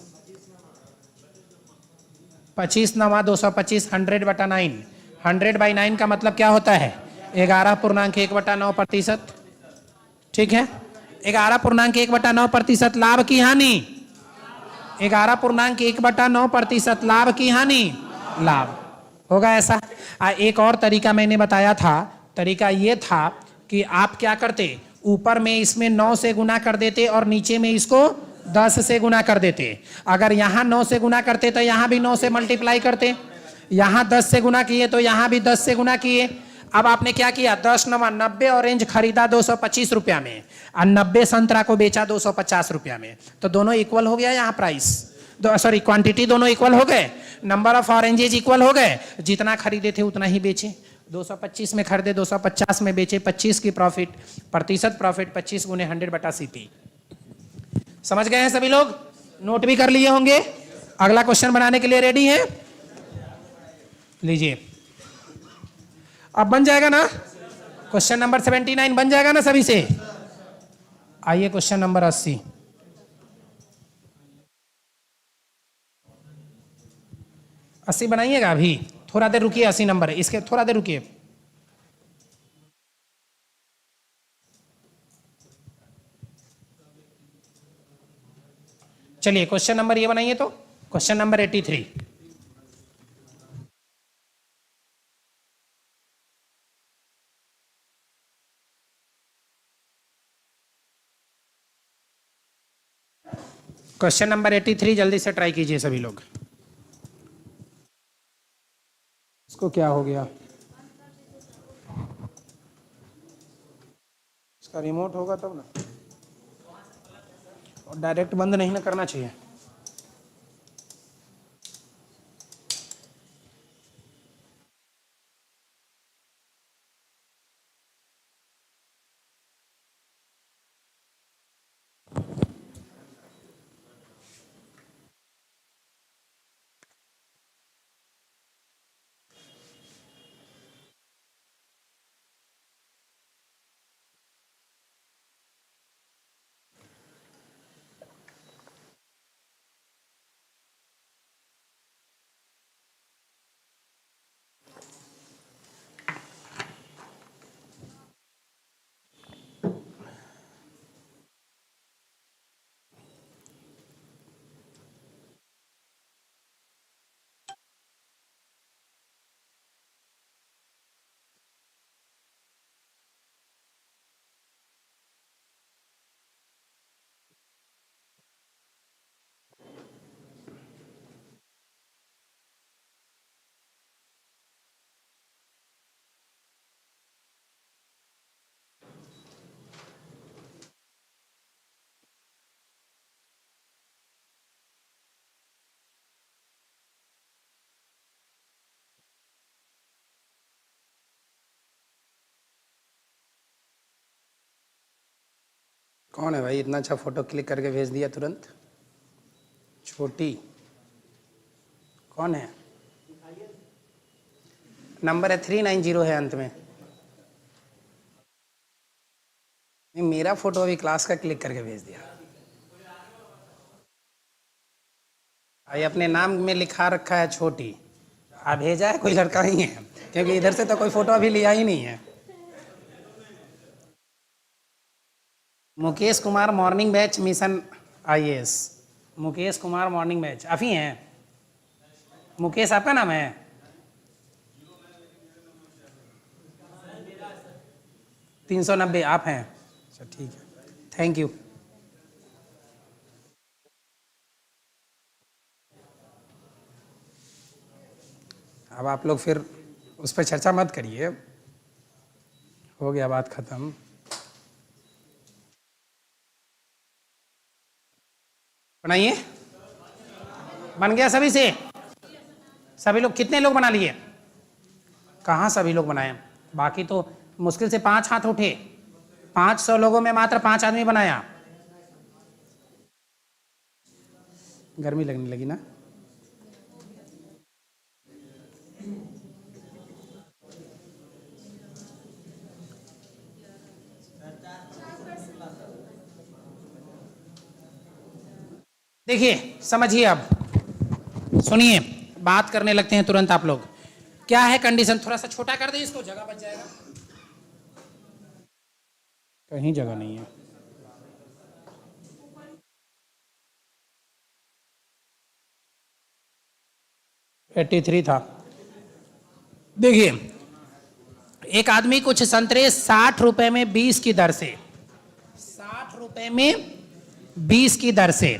25 9 225, 100 बटा 9, 100/9 का मतलब क्या होता है? 11.1/9%। ठीक है, 11.1/9% लाभ की हानि, 11.1/9% लाभ की हानि, लाभ होगा ऐसा। एक और तरीका मैंने बताया था, तरीका ये था कि आप क्या करते, ऊपर में इसमें 9 से गुना कर देते और नीचे में इसको 10 से गुना कर देते। अगर यहाँ 9 से गुना करते तो यहाँ भी 9 से मल्टीप्लाई करते, यहाँ 10 से गुना किए तो यहाँ भी 10 से गुना किए। अब आपने क्या किया, 10 9 90 ऑरेंज खरीदा ₹225 में और 90 संतरा को बेचा ₹250 में, तो दोनों इक्वल हो गया। यहाँ प्राइस सॉरी क्वांटिटी दोनों इक्वल हो गए, नंबर ऑफ ऑरेंजेज इक्वल हो गए, जितना खरीदे थे उतना ही बेचे। 225 में खरीदे, 250 में बेचे, 25 की प्रॉफिट, प्रतिशत प्रॉफिट 25 गुने 100 बटा सीपी। समझ गए हैं सभी लोग? नोट भी कर लिए होंगे। अगला क्वेश्चन बनाने के लिए रेडी हैं? लीजिए, अब बन जाएगा ना क्वेश्चन नंबर 79, बन जाएगा ना सभी से? आइए क्वेश्चन नंबर 80। बनाइएगा, अभी थोड़ा देर रुकिए, 80 नंबर है इसके, थोड़ा देर रुकिए। चलिए क्वेश्चन नंबर ये बनाइए, तो क्वेश्चन नंबर 83। क्वेश्चन नंबर 83 जल्दी से ट्राई कीजिए सभी लोग। इसको क्या हो गया? इसका रिमोट होगा तब ना, और डायरेक्ट बंद नहीं ना करना चाहिए। कौन है भाई, इतना अच्छा फोटो क्लिक करके भेज दिया तुरंत? छोटी कौन है? नंबर है 390 है अंत में। नहीं, मेरा फोटो अभी क्लास का क्लिक करके भेज दिया। भाई अपने नाम में लिखा रखा है छोटी, आप भेजा है कोई लड़का ही है, क्योंकि इधर से तो कोई फोटो अभी लिया ही नहीं है। Mukesh Kumar morning batch mission IAS. Mukesh Kumar morning batch आप ही हैं? मुकेश आपका नाम है? तीन 390 आप हैं? अच्छा ठीक है, थैंक यू। अब आप लोग फिर उस पर चर्चा मत करिए, हो गया बात खत्म। बनाइए, बन गया सभी से? सभी लोग कितने लोग बना लिए? कहाँ सभी लोग बनाए? बाकी तो मुश्किल से 5 हाथ उठे। 500 लोगों में मात्र 5 आदमी बनाया। गर्मी लगने लगी ना? देखिए समझिए, अब सुनिए, बात करने लगते हैं तुरंत आप लोग। क्या है कंडीशन? थोड़ा सा छोटा कर दे इसको, जगह बच जाएगा। कहीं जगह नहीं है। एट्टी 3 था। देखिए, एक आदमी कुछ संतरे 60 रुपए में 20 की दर से, 60 रुपए में 20 की दर से,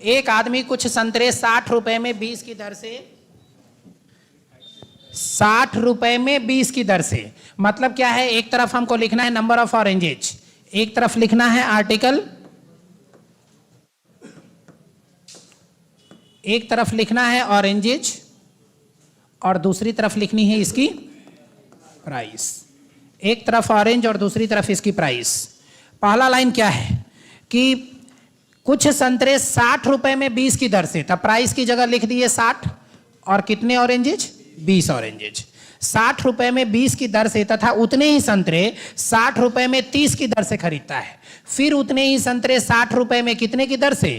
एक आदमी कुछ संतरे 60 रुपए में 20 की दर से, 60 रुपए में 20 की दर से, मतलब क्या है? एक तरफ हमको लिखना है नंबर ऑफ ऑरेंजेज, एक तरफ लिखना है आर्टिकल, एक तरफ लिखना है ऑरेंजेज और दूसरी तरफ लिखनी है इसकी प्राइस। एक तरफ ऑरेंज और दूसरी तरफ इसकी प्राइस। पहला लाइन क्या है कि कुछ संतरे 60 रुपए में 20 की दर से, तब प्राइस की जगह लिख दिए 60 और कितने ऑरेंजेज? 20 ऑरेंजेज। 60 रुपए में 20 की दर से तथा उतने ही संतरे 60 रुपए में 30 की दर से खरीदता है। फिर उतने ही संतरे 60 रुपए में कितने की दर से?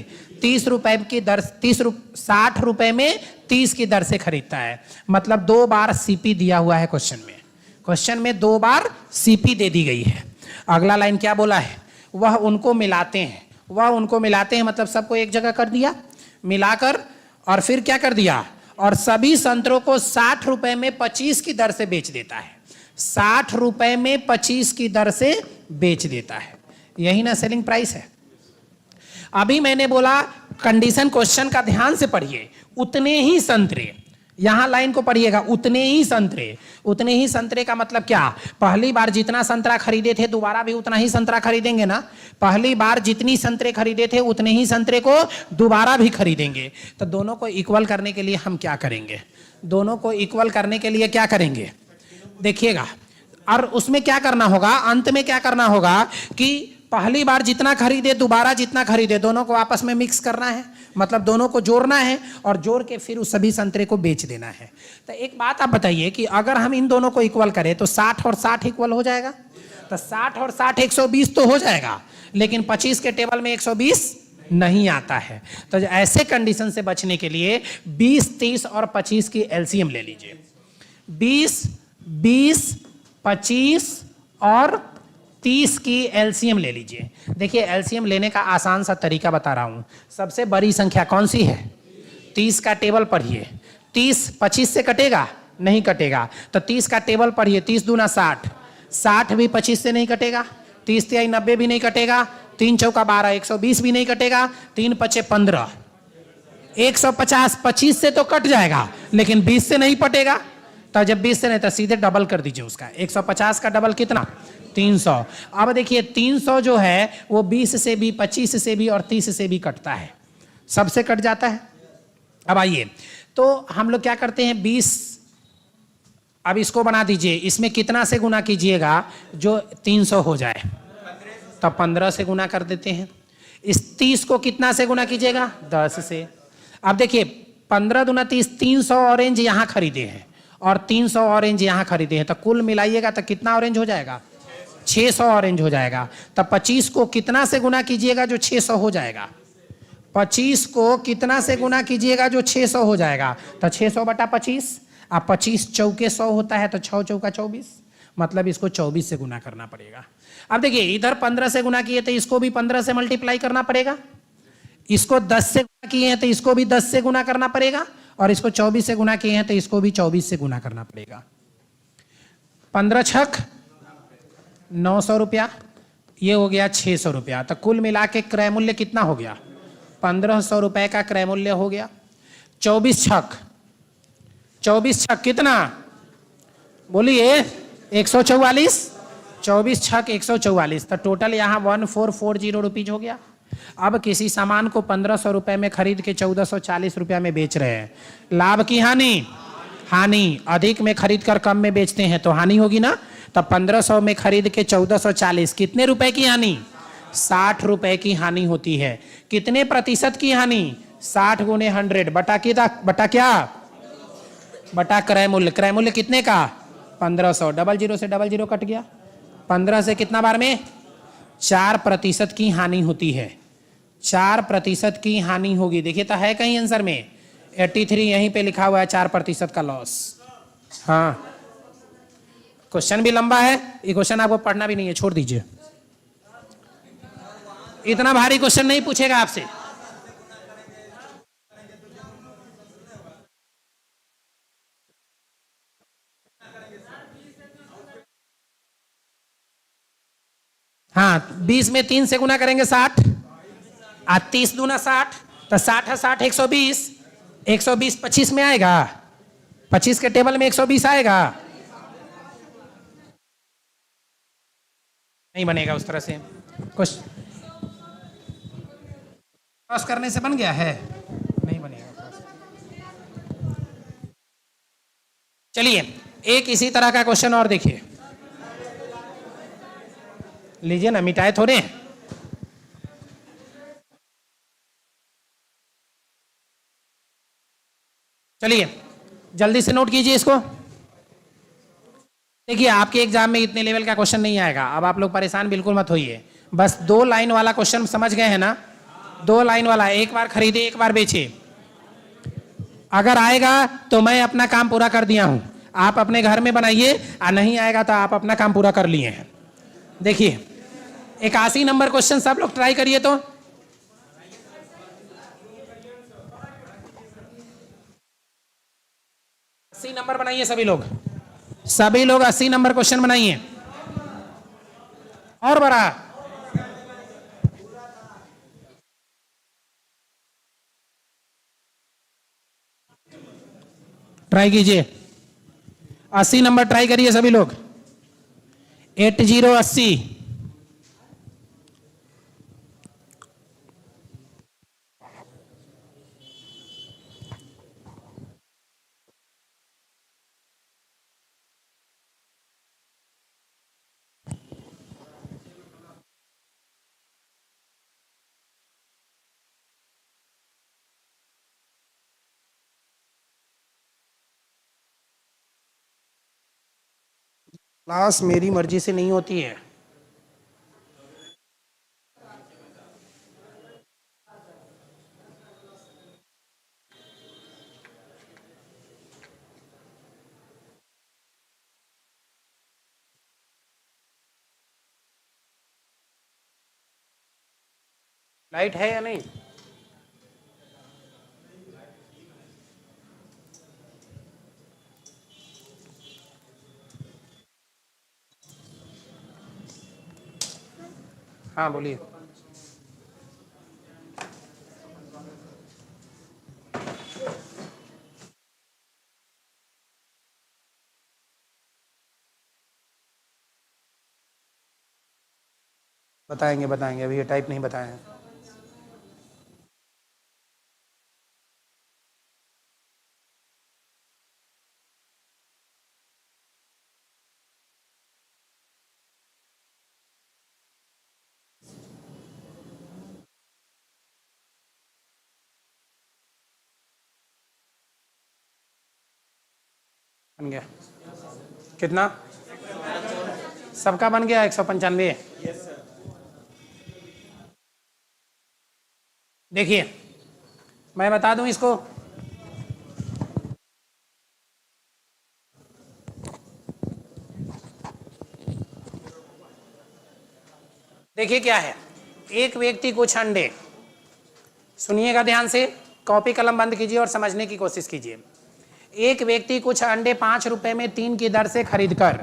₹30 की दर 60 में 30 की दर से खरीदता है। मतलब 2 बार सीपी दिया हुआ है क्वेश्चन में 2 बार सीपी दे दी गई है। अगला लाइन क्या बोला है, वह उनको मिलाते हैं मतलब सबको एक जगह कर दिया, मिलाकर और फिर क्या कर दिया, और सभी संतरों को ₹60 में 25 की दर से बेच देता है। ₹60 में 25 की दर से बेच देता है, यही ना सेलिंग प्राइस है। अभी मैंने बोला कंडीशन क्वेश्चन का ध्यान से पढ़िए, उतने ही संतरे, यहां लाइन को पढ़िएगा, उतने ही संतरे का मतलब क्या, पहली बार जितना संतरा खरीदे थे दोबारा भी उतना ही संतरा खरीदेंगे ना, पहली बार जितनी संतरे खरीदे थे उतने ही संतरे को दोबारा भी खरीदेंगे। तो दोनों को इक्वल करने के लिए हम क्या करेंगे, दोनों को इक्वल करने के लिए क्या करेंगे, देखिएगा। और उसमें क्या करना होगा, अंत में क्या करना होगा कि पहली बार जितना खरीदे दोबारा जितना खरीदे दोनों को आपस में मिक्स करना है, मतलब दोनों को जोड़ना है और जोड़ के फिर उस सभी संतरे को बेच देना है। तो एक बात आप बताइए कि अगर हम इन दोनों को इक्वल करें तो 60 और 60 इक्वल हो जाएगा, तो 60 और 60 120 तो हो जाएगा, लेकिन 25 के टेबल में 120 नहीं आता है। तो ऐसे कंडीशन से बचने के लिए 20, 30 और 25 की एलसीएम ले लीजिए। 20, 20, 25 और 30 की एलसीएम ले लीजिए। देखिए एलसीएम लेने का आसान सा तरीका बता रहा हूं। सबसे बड़ी संख्या कौन सी है, 30 का टेबल पढ़िए। 30 25 से कटेगा, नहीं कटेगा, तो 30 का टेबल पढ़िए। 30 दूना 60, 60 भी 25 से नहीं कटेगा, 30 तिहाई 90 भी नहीं कटेगा, 3 चौका 12, 120 भी नहीं कटेगा, 3 पचे 15, 150 25 से तो कट जाएगा लेकिन 20 से नहीं पटेगा। तो जब 20 से नहीं तो सीधे डबल कर दीजिए उसका, 150 का डबल कितना, 300। अब देखिए 300 जो है वो 20 से भी, 25 से भी और 30 से भी कटता है, सबसे कट जाता है। अब आइए तो हम लोग क्या करते हैं, 20, अब इसको बना दीजिए, इसमें कितना से गुना कीजिएगा जो 300 हो जाए, तो 15 से गुना कर देते हैं। इस 30 को कितना से गुना कीजिएगा, 10 से। अब देखिए 15 दूना 30, 300 ऑरेंज यहां खरीदे हैं और 300 ऑरेंज यहां खरीदे हैं, तो कुल मिलाइएगा तो कितना ऑरेंज हो जाएगा, 600 ऑरेंज हो जाएगा। तब 25 को कितना से गुना कीजिएगा जो 600 हो जाएगा, 25 को कितना से गुना कीजिएगा जो 600 हो जाएगा, तो 600 बटा 25, अब 25 चौके 100 होता है, तो 6 चौका 24, मतलब इसको 24 से गुना करना पड़ेगा। अब देखिए इधर 15 से गुना किए तो इसको भी 15 से मल्टीप्लाई करना पड़ेगा, इसको 10 से गुना किए हैं तो इसको भी 10 से गुना करना पड़ेगा, और इसको 24 से गुना किए हैं तो इसको भी 24 से गुना करना पड़ेगा। 15 छक 900 रुपया, ये हो गया 600 रुपया, तो कुल मिला के क्रय मूल्य कितना हो गया, 1500 रुपए का क्रय मूल्य हो गया। 24 छक कितना बोलिए, 144, 24 छक 144, तो टोटल यहाँ 1440 रुपीज हो गया। अब किसी सामान को 1500 रुपए में खरीद के 1440 रुपया में बेच रहे हैं, लाभ की हानि, हानि। अधिक में खरीद कर कम में बेचते हैं तो हानि होगी ना, तब 1500 में खरीद के 1440, कितने रुपए की हानि, 60 रुपए की हानि होती है। कितने प्रतिशत की हानि, 60 गुने 100 बटा क्या, बटा क्रय मूल्य। क्रय मूल्य कितने का, 1500, डबल जीरो से डबल जीरो कट गया, 15 से कितना बार में, 4% की हानि होती है, 4% की हानि होगी। देखिए तो है कहीं आंसर में 83 यहीं पे लिखा हुआ है, 4% का लॉस। हाँ क्वेश्चन भी लंबा है, ये क्वेश्चन आपको पढ़ना भी नहीं है, छोड़ दीजिए, इतना भारी क्वेश्चन नहीं पूछेगा आपसे। हाँ 20 में 3 से गुना करेंगे 60, 30 दूना 60, तो 60 है 60 120, 120 25 में आएगा, 25 के टेबल में 120 आएगा, नहीं बनेगा उस तरह से। कुछ क्रॉस करने से बन गया है, नहीं बनेगा। चलिए एक इसी तरह का क्वेश्चन और देखिए, लीजिए ना, मिटाए थोड़े। चलिए जल्दी से नोट कीजिए इसको। देखिए आपके एग्जाम में इतने लेवल का क्वेश्चन नहीं आएगा, अब आप लोग परेशान बिल्कुल मत होइए, बस 2 लाइन वाला क्वेश्चन समझ गए हैं ना, 2 लाइन वाला, एक बार खरीदे एक बार बेचे। अगर आएगा तो मैं अपना काम पूरा कर दिया हूं, आप अपने घर में बनाइए, और नहीं आएगा तो आप अपना काम पूरा कर लिए हैं। देखिए 81 नंबर क्वेश्चन सब लोग ट्राई करिए। तो अस्सी नंबर बनाइए सभी लोग, सभी लोग 80 नंबर क्वेश्चन बनाइए। और बड़ा ट्राई कीजिए, 80 नंबर ट्राई करिए सभी लोग। 80 क्लास मेरी मर्जी से नहीं होती है। लाइट है या नहीं? हाँ बोलिए। बताएंगे बताएंगे, अभी ये टाइप नहीं बताए हैं। बन गया कितना? सबका बन गया 195। देखिए मैं बता दूं इसको, देखिए क्या है। एक व्यक्ति कुछ अंडे, सुनिएगा ध्यान से, कॉपी कलम बंद कीजिए और समझने की कोशिश कीजिए। एक व्यक्ति कुछ अंडे 5 रुपए में 3 की दर से खरीद कर,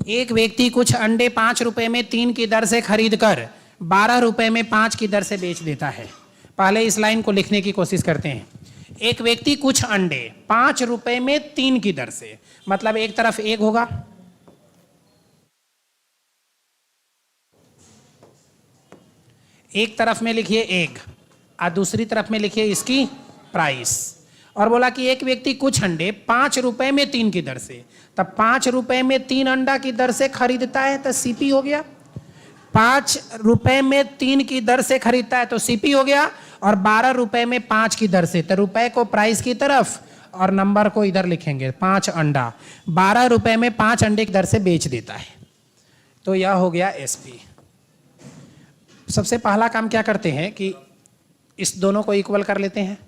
एक व्यक्ति कुछ अंडे 5 रुपए में 3 की दर से खरीद कर 12 रुपए में 5 की दर से बेच देता है। पहले इस लाइन को लिखने की कोशिश करते हैं। एक व्यक्ति कुछ अंडे 5 रुपए में 3 की दर से, मतलब एक तरफ एक होगा, एक तरफ में लिखिए एक और दूसरी तरफ में लिखिए इसकी प्राइस, और बोला कि एक व्यक्ति कुछ अंडे 5 रुपए में 3 की दर से, तब 5 रुपए में 3 अंडा की दर से खरीदता है तो सीपी हो गया। 5 रुपए में 3 की दर से खरीदता है तो सीपी हो गया, और 12 रुपए में 5 की दर से, तो रुपए को प्राइस की तरफ और नंबर को इधर लिखेंगे 5 अंडा, 12 रुपए में 5 अंडे की दर से बेच देता है। तो यह हो गया एसपी। सबसे पहला काम क्या करते हैं कि इस दोनों को इक्वल कर लेते हैं।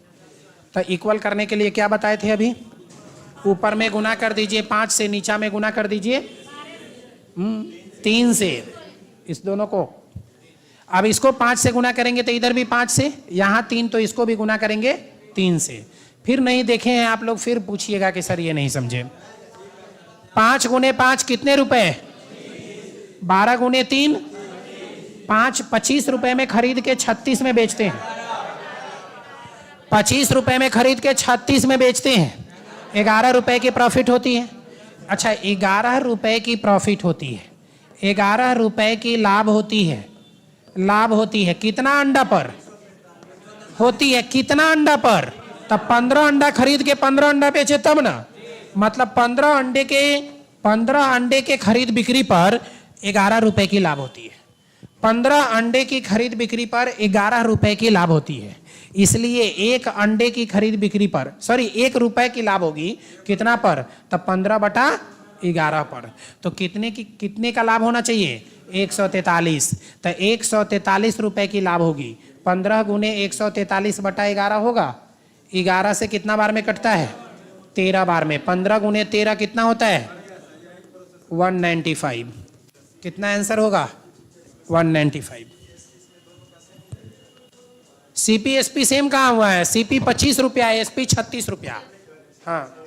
तो इक्वल करने के लिए क्या बताए थे अभी? ऊपर में गुना कर दीजिए 5 से, नीचा में गुना कर दीजिए 3 से, इस दोनों को। अब इसको 5 से गुना करेंगे तो इधर भी 5 से, यहाँ 3, तो इसको भी गुना करेंगे 3 से। फिर नहीं देखे हैं आप लोग, फिर पूछिएगा कि सर ये नहीं समझे। 5 गुने 5 कितने रुपए? 12 गुने 3 5, 25 रुपए में खरीद के 36 में बेचते हैं। 25 रुपए में खरीद के 36 में बेचते हैं, 11 रुपए की प्रॉफिट होती है। अच्छा 11 रुपए की प्रॉफिट होती है, 11 रुपए की लाभ होती है। लाभ होती है कितना अंडा पर? होती है कितना अंडा पर? तब 15 अंडा खरीद के 15 अंडा बेचे तब ना, मतलब 15 अंडे के खरीद बिक्री पर 11 रुपए की लाभ होती है। 15 अंडे की खरीद बिक्री पर 11 रुपए की लाभ होती है। इसलिए एक अंडे की खरीद बिक्री पर 1 रुपए की लाभ होगी कितना पर? तब 15/11 पर। तो कितने का लाभ होना चाहिए? 143। तो 143 रुपए की लाभ होगी 15 गुने 143/11 होगा। 11 से कितना बार में कटता है? 13 बार में। 15 गुने 13 कितना होता है? 195। कितना आंसर होगा? 195। सीपी एसपी सेम कहा हुआ है? सीपी 25 रुपया, एसपी 36 रुपया। हाँ,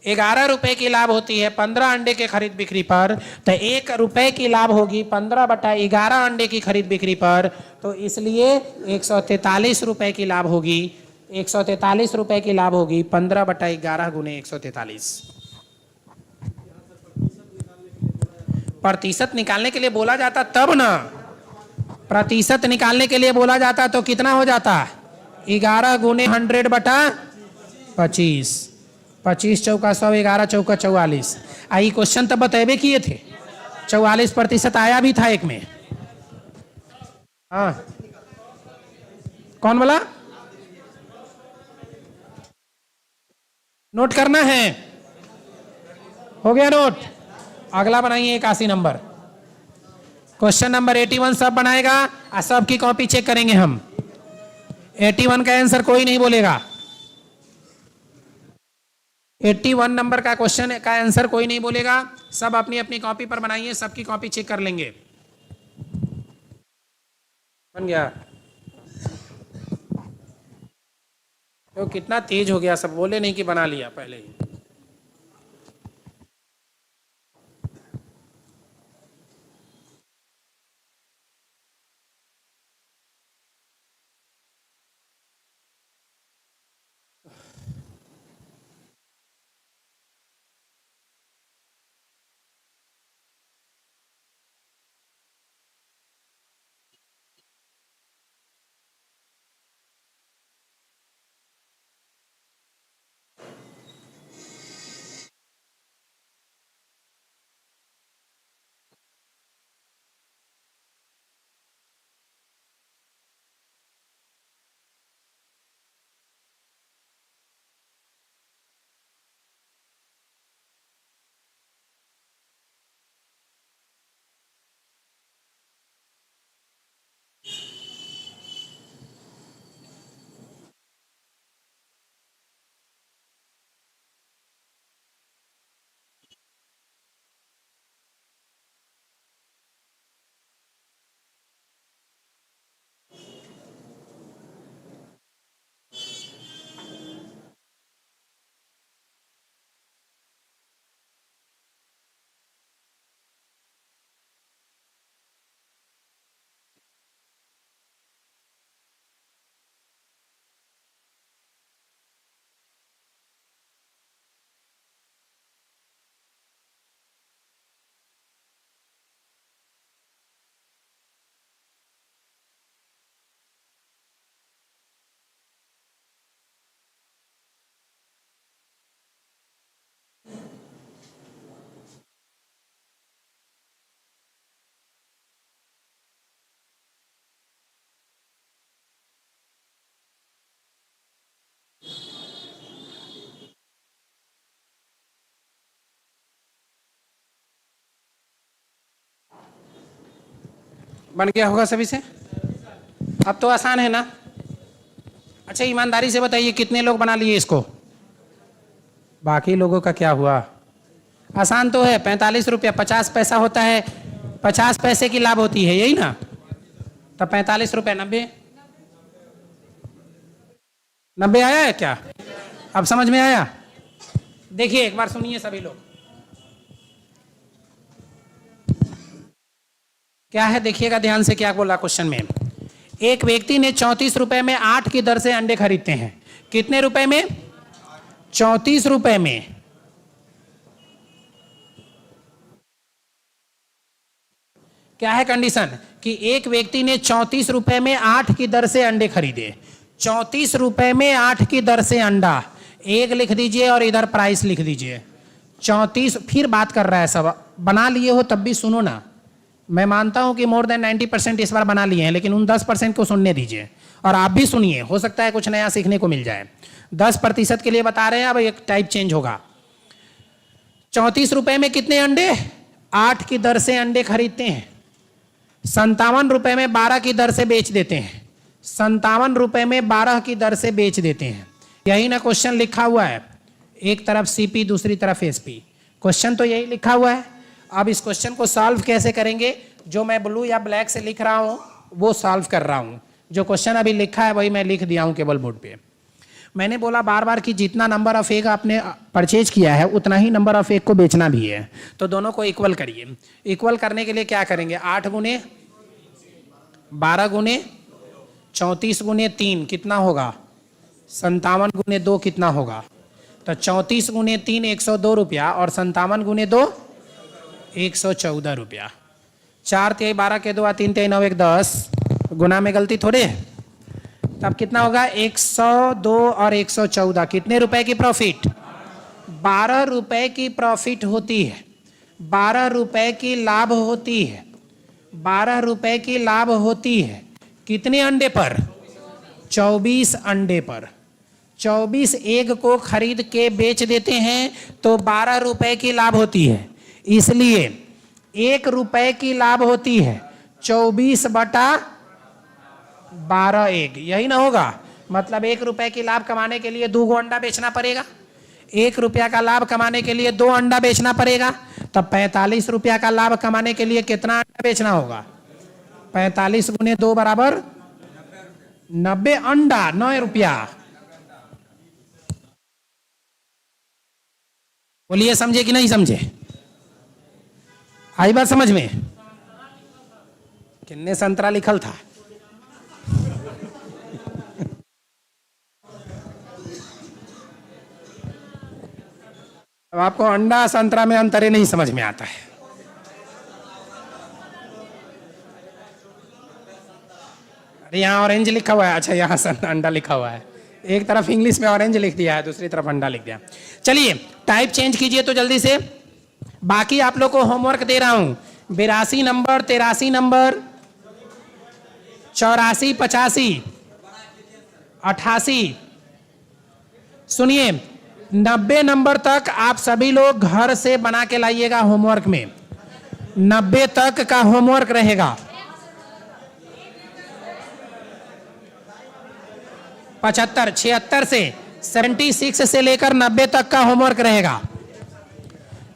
11 रुपए की लाभ होती है 15 अंडे के खरीद बिक्री पर, तो 1 रुपए की लाभ होगी 15/11 अंडे की खरीद बिक्री पर, तो इसलिए 143 रुपए की लाभ होगी। 143 रुपए की लाभ होगी 15/11 गुने 143। प्रतिशत निकालने के लिए बोला जाता तब ना, प्रतिशत निकालने के लिए बोला जाता तो कितना हो जाता? 11 गुने 100/25। 25 चौका 100, 11 चौका 44। आई क्वेश्चन तब बतेबे किए थे, 44% आया भी था एक में। हाँ, कौन बोला? नोट करना है? हो गया नोट? अगला बनाइए 81 नंबर। क्वेश्चन नंबर 81 सब बनाएगा और सबकी कॉपी चेक करेंगे हम। 81 का आंसर कोई नहीं बोलेगा। 81 नंबर का क्वेश्चन का आंसर कोई नहीं बोलेगा। सब अपनी अपनी कॉपी पर बनाइए, सबकी कॉपी चेक कर लेंगे। बन गया? तो कितना तेज हो गया, सब बोले नहीं कि बना लिया पहले ही। बन गया होगा सभी से? अब तो आसान है ना? अच्छा, ईमानदारी से बताइए कितने लोग बना लिए इसको? बाकी लोगों का क्या हुआ? आसान तो है। 45 रुपया 50 पैसा होता है, 50 पैसे की लाभ होती है, यही ना? तो 45 रुपया 90 आया है क्या? अब समझ में आया? देखिए एक बार सुनिए सभी लोग, क्या है देखिएगा ध्यान से, क्या बोला क्वेश्चन में। एक व्यक्ति ने 34 रुपए में 8 की दर से अंडे खरीदते हैं। कितने रुपए में? 34 रुपए में। क्या है कंडीशन? कि एक व्यक्ति ने 34 रुपए में 8 की दर से अंडे खरीदे। 34 रुपए में 8 की दर से अंडा, एक लिख दीजिए और इधर प्राइस लिख दीजिए। 34, फिर बात कर रहा है, सब बना लिए हो तब भी सुनो ना। मैं मानता हूं कि मोर देन 90% इस बार बना लिए हैं, लेकिन उन 10% को सुनने दीजिए और आप भी सुनिए, हो सकता है कुछ नया सीखने को मिल जाए। 10% के लिए बता रहे हैं, अब एक टाइप चेंज होगा। 34 रुपए में कितने अंडे? 8 की दर से अंडे खरीदते हैं। ₹57 में 12 की दर से बेच देते हैं, ₹57 में 12 की दर से बेच देते हैं। यही ना क्वेश्चन लिखा हुआ है, एक तरफ सीपी दूसरी तरफ एसपी, क्वेश्चन तो यही लिखा हुआ है। अब इस क्वेश्चन को सॉल्व कैसे करेंगे? जो मैं ब्लू या ब्लैक से लिख रहा हूं वो सॉल्व कर रहा हूं, जो क्वेश्चन अभी लिखा है वही मैं लिख दिया हूं केबल बोर्ड पे। मैंने बोला बार बार कि जितना नंबर ऑफ एग आपने परचेज किया है उतना ही नंबर ऑफ एग को बेचना भी है, तो दोनों को इक्वल करिए। इक्वल करने के लिए क्या करेंगे? 8 गुने 12 गुने 34 गुने 3 कितना होगा? 57 गुने 2 कितना होगा? तो 34 गुने 3 102 रुपया और 57 गुने 2 114 रुपया। 4 तिहाई 12 के 2 3 तिहाई 9 1 10, गुना में गलती थोड़े है। तब कितना होगा? 102 और 114, कितने रुपए की प्रॉफिट? 12 रुपए की प्रॉफिट होती है, 12 रुपए की लाभ होती है, 12 रुपए की लाभ होती है। कितने अंडे पर? 24 अंडे पर। 24 एग को खरीद के बेच देते हैं तो 12 रुपए की लाभ होती है, इसलिए 1 रुपए की लाभ होती है 24/12 एग, यही ना होगा? मतलब 1 रुपए की लाभ कमाने के लिए 2 अंडा बेचना पड़ेगा, 1 रुपया का लाभ कमाने के लिए 2 अंडा बेचना पड़ेगा। तब 45 रुपया का लाभ कमाने के लिए कितना अंडा बेचना होगा? 45 गुने 2 बराबर 90 अंडा, 9 रुपया। बोलिए समझे कि नहीं समझे? आई बात समझ में? कितने संतरा लिखल था? अब आपको अंडा संतरा में अंतर ही नहीं समझ में आता है। अरे यहाँ ऑरेंज लिखा हुआ है, अच्छा यहाँ अंडा लिखा हुआ है, एक तरफ इंग्लिश में ऑरेंज लिख दिया है, दूसरी तरफ अंडा लिख दिया। चलिए टाइप चेंज कीजिए तो जल्दी से। बाकी आप लोग को होमवर्क दे रहा हूं, 82 नंबर, 83 नंबर, 84 85 88, सुनिए 90 नंबर तक आप सभी लोग घर से बना के लाइएगा होमवर्क में, 90 तक का होमवर्क रहेगा। 75 76 से 76 से लेकर 90 तक का होमवर्क रहेगा,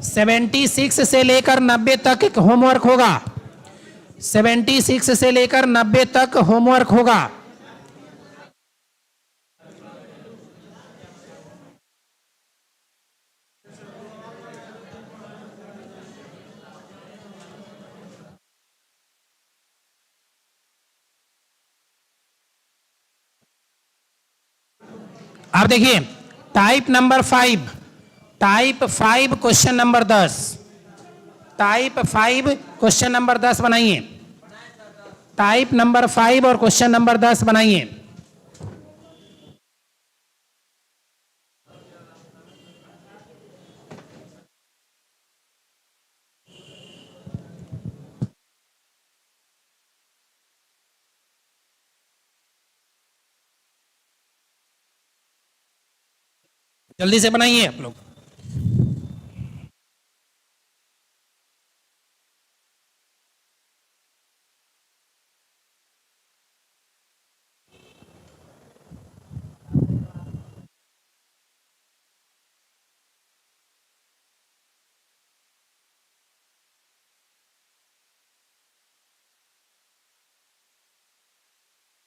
76 से लेकर 90 तक होमवर्क होगा, 76 से लेकर 90 तक होमवर्क होगा। अब देखिए type number 5, type 5 question number 10, type 5 question number 10 बनाइए, टाइप नंबर 5 और क्वेश्चन नंबर 10 बनाइए। जल्दी से बनाइए आप लोग।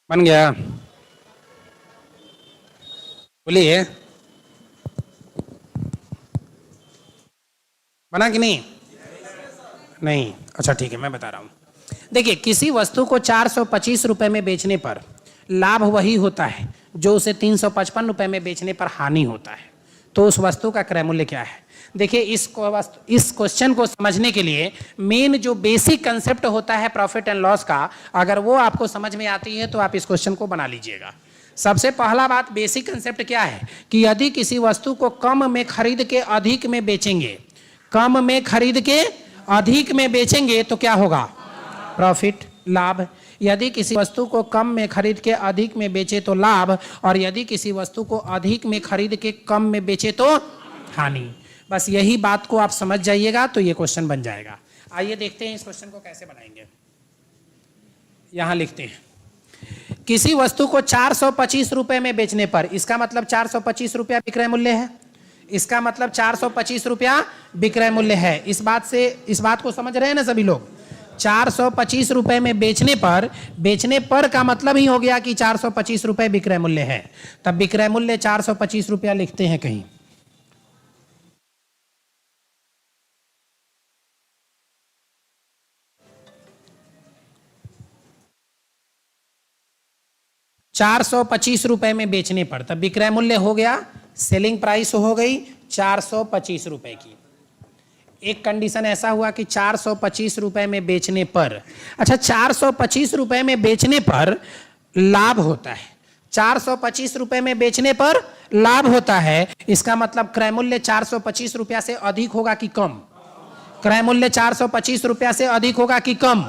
बन गया? बोलिए, बना कि नहीं? नहीं, अच्छा ठीक है, मैं बता रहा हूं। देखिए किसी वस्तु को 425 रुपए में बेचने पर लाभ वही होता है जो उसे 355 रुपए में बेचने पर हानि होता है, तो उस वस्तु का क्रय मूल्य क्या है? देखिए इस क्वेश्चन को समझने के लिए मेन जो बेसिक कंसेप्ट होता है प्रॉफिट एंड लॉस का, अगर वो आपको समझ में आती है तो आप इस क्वेश्चन को बना लीजिएगा। सबसे पहला बात, बेसिक कंसेप्ट क्या है कि यदि किसी वस्तु को कम में खरीद के अधिक में बेचेंगे, कम में खरीद के अधिक में बेचेंगे तो क्या होगा? प्रॉफिट, लाभ। यदि किसी वस्तु को कम में खरीद के अधिक में बेचे तो लाभ, और यदि किसी वस्तु को अधिक में खरीद के कम में बेचे तो हानि। बस यही बात को आप समझ जाइएगा तो ये क्वेश्चन बन जाएगा। आइए देखते हैं इस क्वेश्चन को कैसे बनाएंगे। यहां लिखते हैं, किसी वस्तु को 425 रुपए में बेचने पर, इसका मतलब 425 रुपया विक्रय मूल्य है, इसका मतलब 425 रुपया विक्रय मूल्य है। इस बात को समझ रहे हैं ना सभी लोग? 425 रुपए में बेचने पर का मतलब ही हो गया कि 425 रुपए विक्रय मूल्य है, तब विक्रय मूल्य 425 रुपया लिखते हैं कहीं। ₹425 में बेचने पर, तब विक्रय मूल्य हो गया, सेलिंग प्राइस हो गई 425 रुपए की। एक कंडीशन ऐसा हुआ कि 425 रुपए में बेचने पर, अच्छा 425 रुपए में बेचने पर लाभ होता है, 425 रुपए में बेचने पर लाभ होता है, इसका मतलब क्रय मूल्य 425 रुपया से अधिक होगा कि कम? क्रय मूल्य 425 रुपया से अधिक होगा कि कम?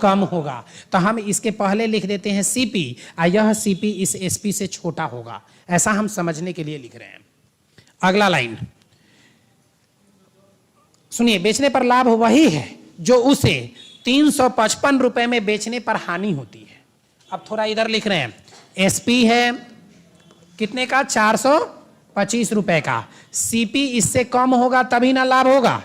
कम होगा। तो हम इसके पहले लिख देते हैं सीपी, और यह सीपी इस एसपी से छोटा होगा, ऐसा हम समझने के लिए लिख रहे हैं। अगला लाइन सुनिए, बेचने पर लाभ वही है जो उसे 355 रुपए में बेचने पर हानि होती है। अब थोड़ा इधर लिख रहे हैं, एसपी है कितने का? 425 रुपए का, सीपी इससे कम होगा तभी ना लाभ होगा।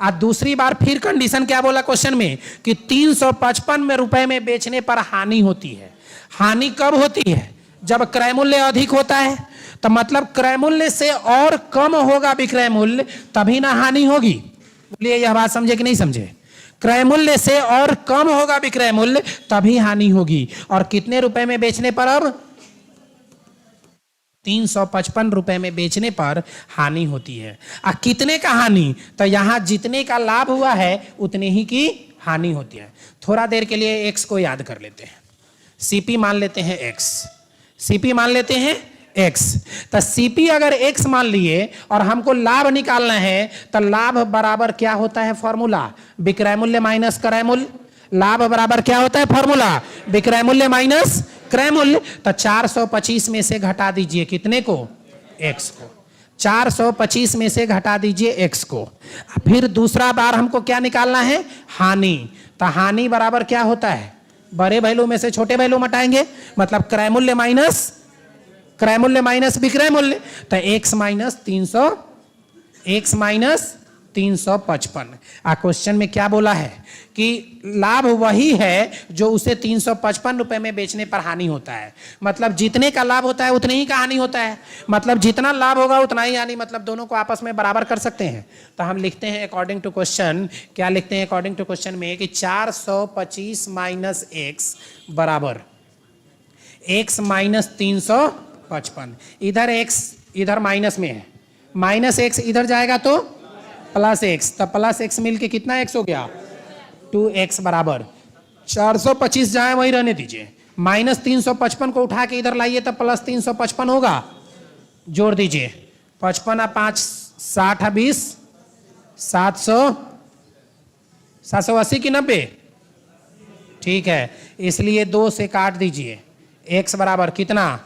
और दूसरी बार फिर कंडीशन क्या बोला क्वेश्चन में कि 355 रुपए में बेचने पर हानि होती है। हानि कब होती है? जब क्रय मूल्य अधिक होता है, तो मतलब क्रय मूल्य से और कम होगा विक्रय मूल्य, तभी ना हानि होगी। बोलिए यह बात समझे कि नहीं समझे? क्रय मूल्य से और कम होगा विक्रय मूल्य, तभी हानि होगी। और कितने रुपए में बेचने पर? अब 355 रुपए में बेचने पर हानि होती है। कितने का हानि? तो यहां जितने का लाभ हुआ है उतने ही की हानि होती है। थोड़ा देर के लिए एक्स को याद कर लेते हैं, सीपी मान लेते हैं एक्स, सीपी मान लेते हैं एक्स। तो सीपी अगर एक्स मान लिए और हमको लाभ निकालना है, तो लाभ बराबर क्या होता है? फॉर्मूला विक्रय मूल्य माइनस क्रय मूल्य। लाभ बराबर क्या होता है? फॉर्मूला विक्रय मूल्य माइनस क्रय मूल्य। तो 425 में से घटा दीजिए कितने को? एक्स को। 425 में से घटा दीजिए एक्स को। फिर दूसरा बार हमको क्या निकालना है? हानि। तो हानि बराबर क्या होता है? बड़े वैल्यू में से छोटे वैल्यू हटाएंगे, मतलब क्रय मूल्य माइनस विक्रय मूल्य। तो एक्स माइनस 355। क्वेश्चन में क्या बोला है कि लाभ वही है जो उसे 355 रुपए में बेचने पर हानि होता है। मतलब जितने का लाभ होता है उतने ही का हानि होता है, मतलब जितना लाभ होगा उतना ही हानि, मतलब दोनों को आपस में बराबर कर सकते हैं। तो हम लिखते हैं अकॉर्डिंग टू क्वेश्चन, क्या लिखते हैं अकॉर्डिंग टू क्वेश्चन में कि 425 माइनस एक्स बराबर एक्स माइनस 355। इधर एक्स इधर माइनस में है, माइनस एक्स इधर जाएगा तो प्लस एक्स, तब प्लस एक्स मिलके कितना एक्स हो गया? 2x बराबर 425 जाए वही रहने दीजिए, माइनस 355 को उठा के इधर लाइए तब प्लस 355 होगा। जोड़ दीजिए 55 और 5 60 और 20 780 की 90, ठीक है। इसलिए 2 से काट दीजिए, x बराबर कितना?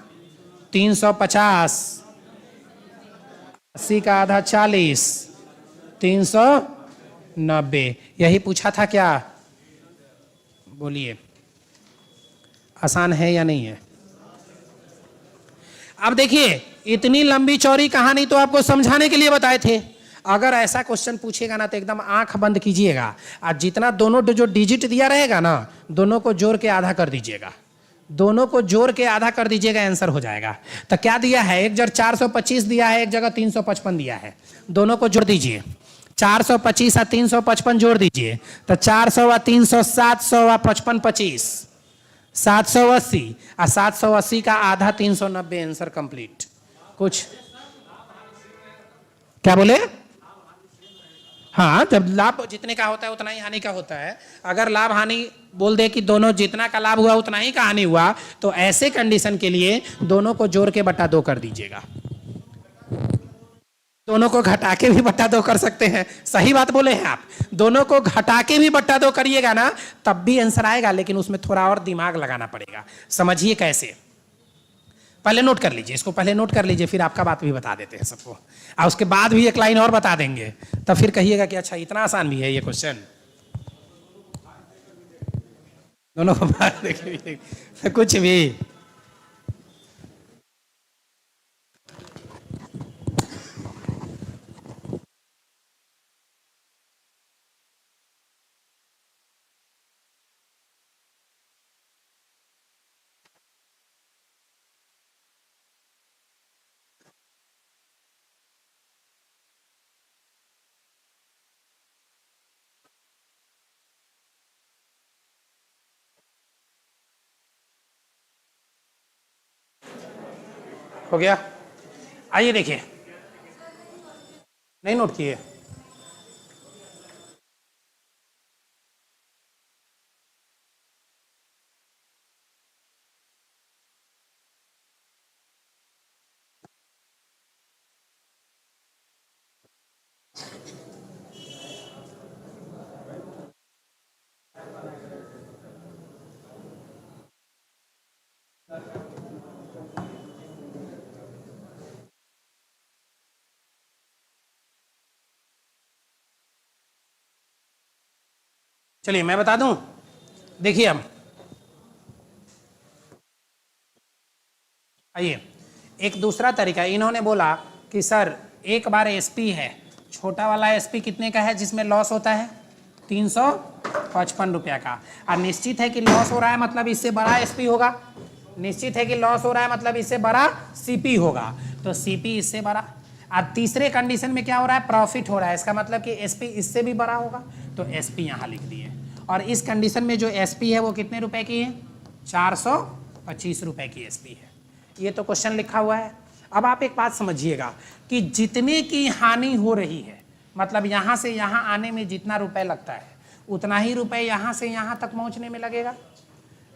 350, 80 का आधा 40, 390। यही पूछा था क्या? बोलिए आसान है या नहीं है? अब देखिए, इतनी लंबी चौड़ी कहानी तो आपको समझाने के लिए बताए थे। अगर ऐसा क्वेश्चन पूछेगा ना तो एकदम आंख बंद कीजिएगा, और जितना दोनों जो डिजिट दिया रहेगा ना, दोनों को जोड़ के आधा कर दीजिएगा, दोनों को जोड़ के आधा कर दीजिएगा, आंसर हो जाएगा। तो क्या दिया है? एक जगह 425 दिया है, एक जगह 355 दिया है, दोनों को जोड़ दीजिए। 425 और 355 जोड़ दीजिए तो 400 और 300 700 और 55 25 780, और 780 का आधा 390। Answer complete. कुछ क्या बोले? हाँ, जब लाभ जितने का होता है उतना ही हानि का होता है। अगर लाभ हानि बोल दे कि दोनों जितना का लाभ हुआ उतना ही का हानि हुआ, तो ऐसे कंडीशन के लिए दोनों को जोड़ के बटा 2 कर दीजिएगा। दोनों को घटा के भी बटा 2 कर सकते हैं, सही बात बोले हैं आप। दोनों को घटा के भी बटा 2 करिएगा ना तब भी आंसर आएगा, लेकिन उसमें थोड़ा और दिमाग लगाना पड़ेगा। समझिए कैसे, पहले नोट कर लीजिए, इसको पहले नोट कर लीजिए, फिर आपका बात भी बता देते हैं सबको, और उसके बाद भी एक लाइन और बता देंगे, तब फिर कहिएगा कि अच्छा इतना आसान भी है ये क्वेश्चन। दोनों को मार देखिए कुछ भी। हो गया। आइए देखिए, नहीं नोट किए। चलिए मैं बता दूं, देखिए अब आइए, एक दूसरा तरीका, इन्होंने बोला कि सर एक बार एसपी है, छोटा वाला एसपी कितने का है जिसमें लॉस होता है 355 रुपया का, और निश्चित है कि लॉस हो रहा है मतलब इससे बड़ा एसपी होगा, निश्चित है कि लॉस हो रहा है मतलब इससे बड़ा सीपी होगा, तो सीपी इससे बड़ा। और तीसरे कंडीशन में क्या हो रहा है, प्रॉफिट हो रहा है, इसका मतलब कि एसपी इससे भी बड़ा होगा, तो एसपी यहाँ लिख दिए। और इस कंडीशन में जो एसपी है वो कितने रुपए की है, 425 रुपए की एसपी है। ये तो क्वेश्चन लिखा हुआ है। अब आप एक बात समझिएगा कि जितने की हानि हो रही है, मतलब यहां से यहां आने में जितना रुपए लगता है उतना ही रुपए यहां से यहां तक पहुंचने में लगेगा।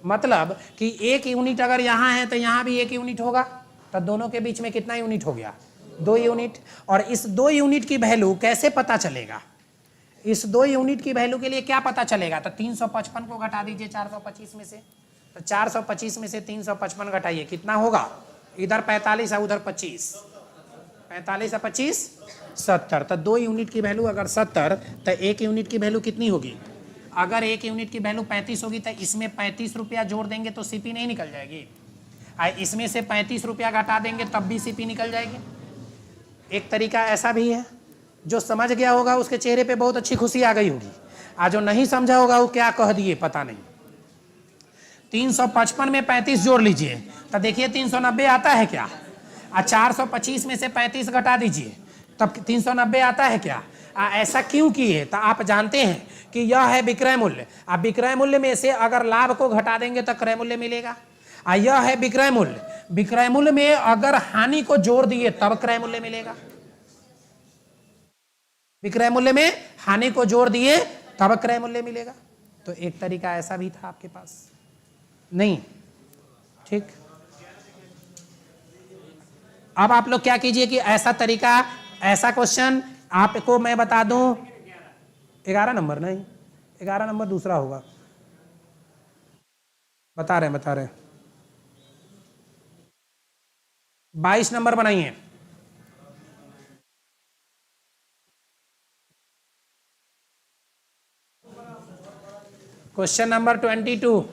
मतलब कि 1 यूनिट अगर यहां है तो यहां भी 1 यूनिट होगा, तो दोनों के बीच में कितना यूनिट हो गया, 2 यूनिट। और इस 2 यूनिट की वैल्यू कैसे पता चलेगा, इस 2 यूनिट की वैल्यू के लिए क्या पता चलेगा, तो 355 को घटा दीजिए 425 में से, तो 425 में से 355 घटाइए, कितना होगा, इधर 45 है उधर 25, 45 और 25 70, तो 2 यूनिट की वैल्यू अगर 70 तो 1 यूनिट की वैल्यू कितनी होगी, अगर 1 यूनिट की वैल्यू 35 होगी तो इसमें 35 रुपया जोड़ देंगे तो सीपी नहीं निकल जाएगी, और इसमें से 35 रुपया घटा देंगे तब भी सीपी निकल जाएगी। एक तरीका ऐसा भी है, जो समझ गया होगा उसके चेहरे पे बहुत अच्छी खुशी आ गई होगी, और जो नहीं समझा होगा वो क्या कह दिए पता नहीं। 355 में 35 जोड़ लीजिए तो देखिए 390 आता है क्या, और 425 में से 35 घटा दीजिए तब 390 आता है क्या। ऐसा क्यों किए, तो आप जानते हैं कि यह है विक्रय मूल्य, अब विक्रय मूल्य में से अगर लाभ को घटा देंगे तो क्रय मूल्य मिलेगा, यह है विक्रय मूल्य, विक्रय मूल्य में अगर हानि को जोड़ दिए तब क्रय मूल्य मिलेगा, विक्रय मूल्य में हानि को जोड़ दिए तब क्रय मूल्य मिलेगा। तो एक तरीका ऐसा भी था आपके पास, नहीं ठीक। अब आप लोग क्या कीजिए कि ऐसा तरीका, ऐसा क्वेश्चन आपको मैं बता दूं, 11 नंबर नहीं, 11 नंबर दूसरा होगा, बता रहे हैं 22 नंबर बनाइए। क्वेश्चन नंबर 22,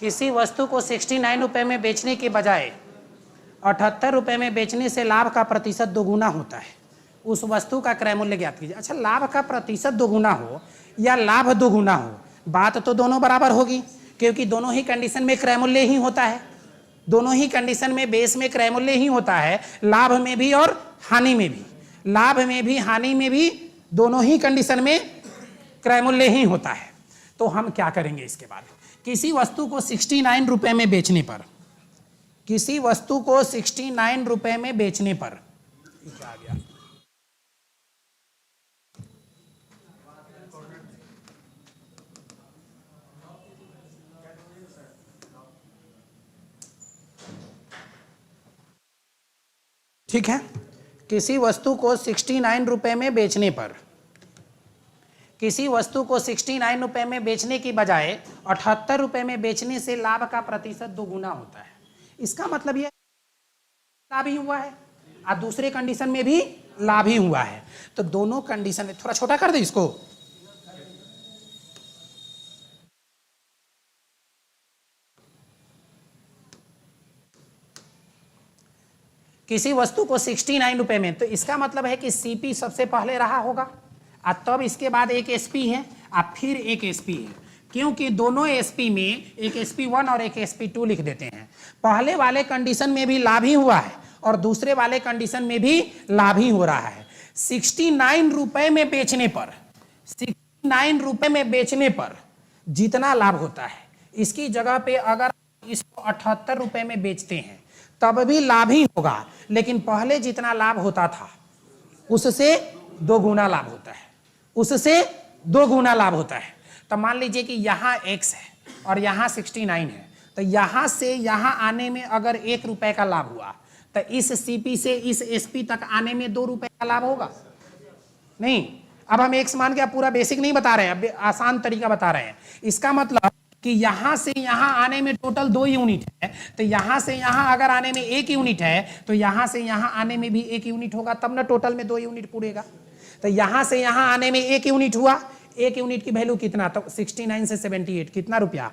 किसी वस्तु को 69 रुपए में बेचने के बजाय 78 रुपए में बेचने से लाभ का प्रतिशत दोगुना होता है। उस वस्तु का क्रय मूल्य ज्ञात कीजिए। अच्छा, लाभ का प्रतिशत दोगुना हो या लाभ दोगुना हो, बात तो दोनों बराबर होगी, क्योंकि दोनों ही कंडीशन में क्रय मूल्य ही होता है। दोनों ही कंडीशन में बेस में क्रय मूल्य ही होता है, लाभ में भी और हानि में भी। लाभ में भी हानि में भी दोनों ही कंडीशन में क्रय मूल्य ही होता है। तो हम क्या करेंगे इसके बाद, किसी वस्तु को 69 रुपए में बेचने पर, किसी वस्तु को 69 रुपए में बेचने पर, क्या आ गया, ठीक है, किसी वस्तु को 69 रुपए में बेचने पर, किसी वस्तु को 69 रुपए में बेचने की बजाय 78 रुपए में बेचने से लाभ का प्रतिशत दोगुना होता है। इसका मतलब यह लाभ ही हुआ है और दूसरे कंडीशन में भी लाभ ही हुआ है। तो दोनों कंडीशन में, थोड़ा छोटा कर दे इसको, किसी वस्तु को 69 रुपए में, तो इसका मतलब है कि सीपी सबसे पहले रहा होगा और तब इसके बाद एक एसपी है और फिर एक एसपी है, क्योंकि दोनों एसपी में एक SP1 और एक SP2 लिख देते हैं। पहले वाले कंडीशन में भी लाभ ही हुआ है और दूसरे वाले कंडीशन में भी लाभ ही हो रहा है। 69 रुपए में बेचने पर, 69 रुपए में बेचने पर जितना लाभ होता है, इसकी जगह पे अगर इसको 78 रुपए में बेचते हैं तब भी लाभ ही होगा, लेकिन पहले जितना लाभ होता था उससे दो गुना लाभ होता है, उससे दो गुना लाभ होता है। तो मान लीजिए कि यहाँ x है और यहाँ 69 है, तो यहाँ से यहाँ आने में अगर 1 रुपए का लाभ हुआ तो इस सीपी से इस एसपी तक आने में 2 रुपए का लाभ होगा नहीं। अब हम x मान के पूरा बेसिक नहीं बता रहे हैं, अब आसान तरीका बता रहे हैं। इसका मतलब कि यहां से यहां आने में टोटल 2 यूनिट है, तो यहां से यहां अगर आने में 1 यूनिट है तो यहां से यहां आने में भी 1 यूनिट होगा, तब ना टोटल में 2 यूनिट पूरेगा। तो यहां से यहां आने में 1 यूनिट हुआ, 1 यूनिट की वैल्यू कितना, तो 69 से 78 कितना रुपया,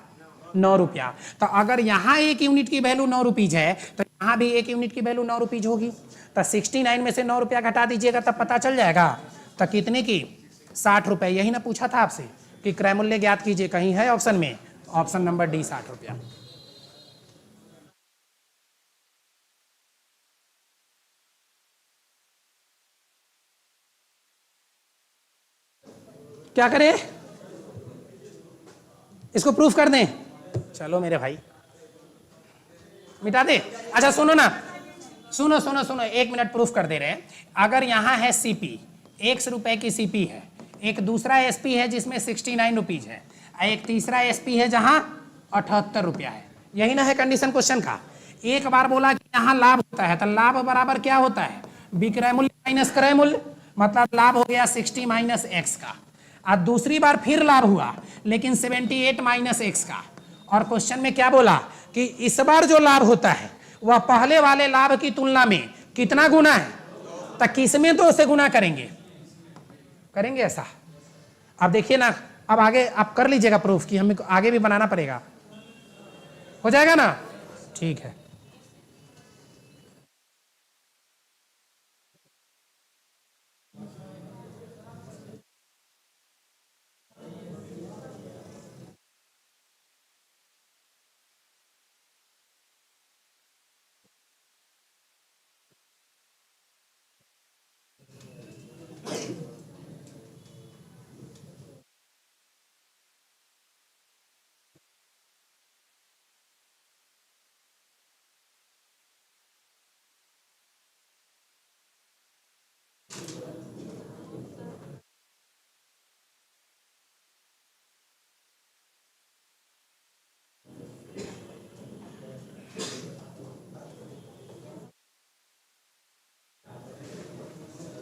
9 रुपया। तो अगर यहाँ 1 यूनिट की वैल्यू 9 रुपीज है तो यहाँ भी 1 यूनिट की वैल्यू 9 रुपीज होगी। तो 69 में से 9 रुपया घटा दीजिएगा तब पता चल जाएगा। तो कितने की, 60 रुपए। यही ना पूछा था आपसे कि क्रय मूल्य ज्ञात कीजिए, कहीं है ऑप्शन में, ऑप्शन नंबर डी 60 रुपया। क्या करें, इसको प्रूफ कर दें, चलो मेरे भाई मिटा दे। अच्छा सुनो ना, सुनो सुनो सुनो, 1 मिनट प्रूफ कर दे रहे हैं। अगर यहाँ है सीपी, 1 रुपए की सीपी है, एक दूसरा एसपी है जिसमें 69 रुपीज है, एक तीसरा एसपी है जहां 78 रुपया है, यही ना है कंडीशन क्वेश्चन का। एक बार बोला कि यहाँ लाभ होता है, तो लाभ बराबर क्या होता है, विक्रय मूल्य माइनस क्रय मूल्य, मतलब लाभ हो गया 60 माइनस एक्स का। और दूसरी बार फिर लाभ हुआ लेकिन 78 माइनस एक्स का। और क्वेश्चन में क्या बोला कि इस बार जो लाभ होता है वह पहले वाले लाभ की तुलना में कितना गुना है, तो किसमें 2 से गुना करेंगे, करेंगे ऐसा। अब देखिए ना, अब आगे आप कर लीजिएगा प्रूफ कि हमें आगे भी बनाना पड़ेगा, हो जाएगा ना, ठीक है।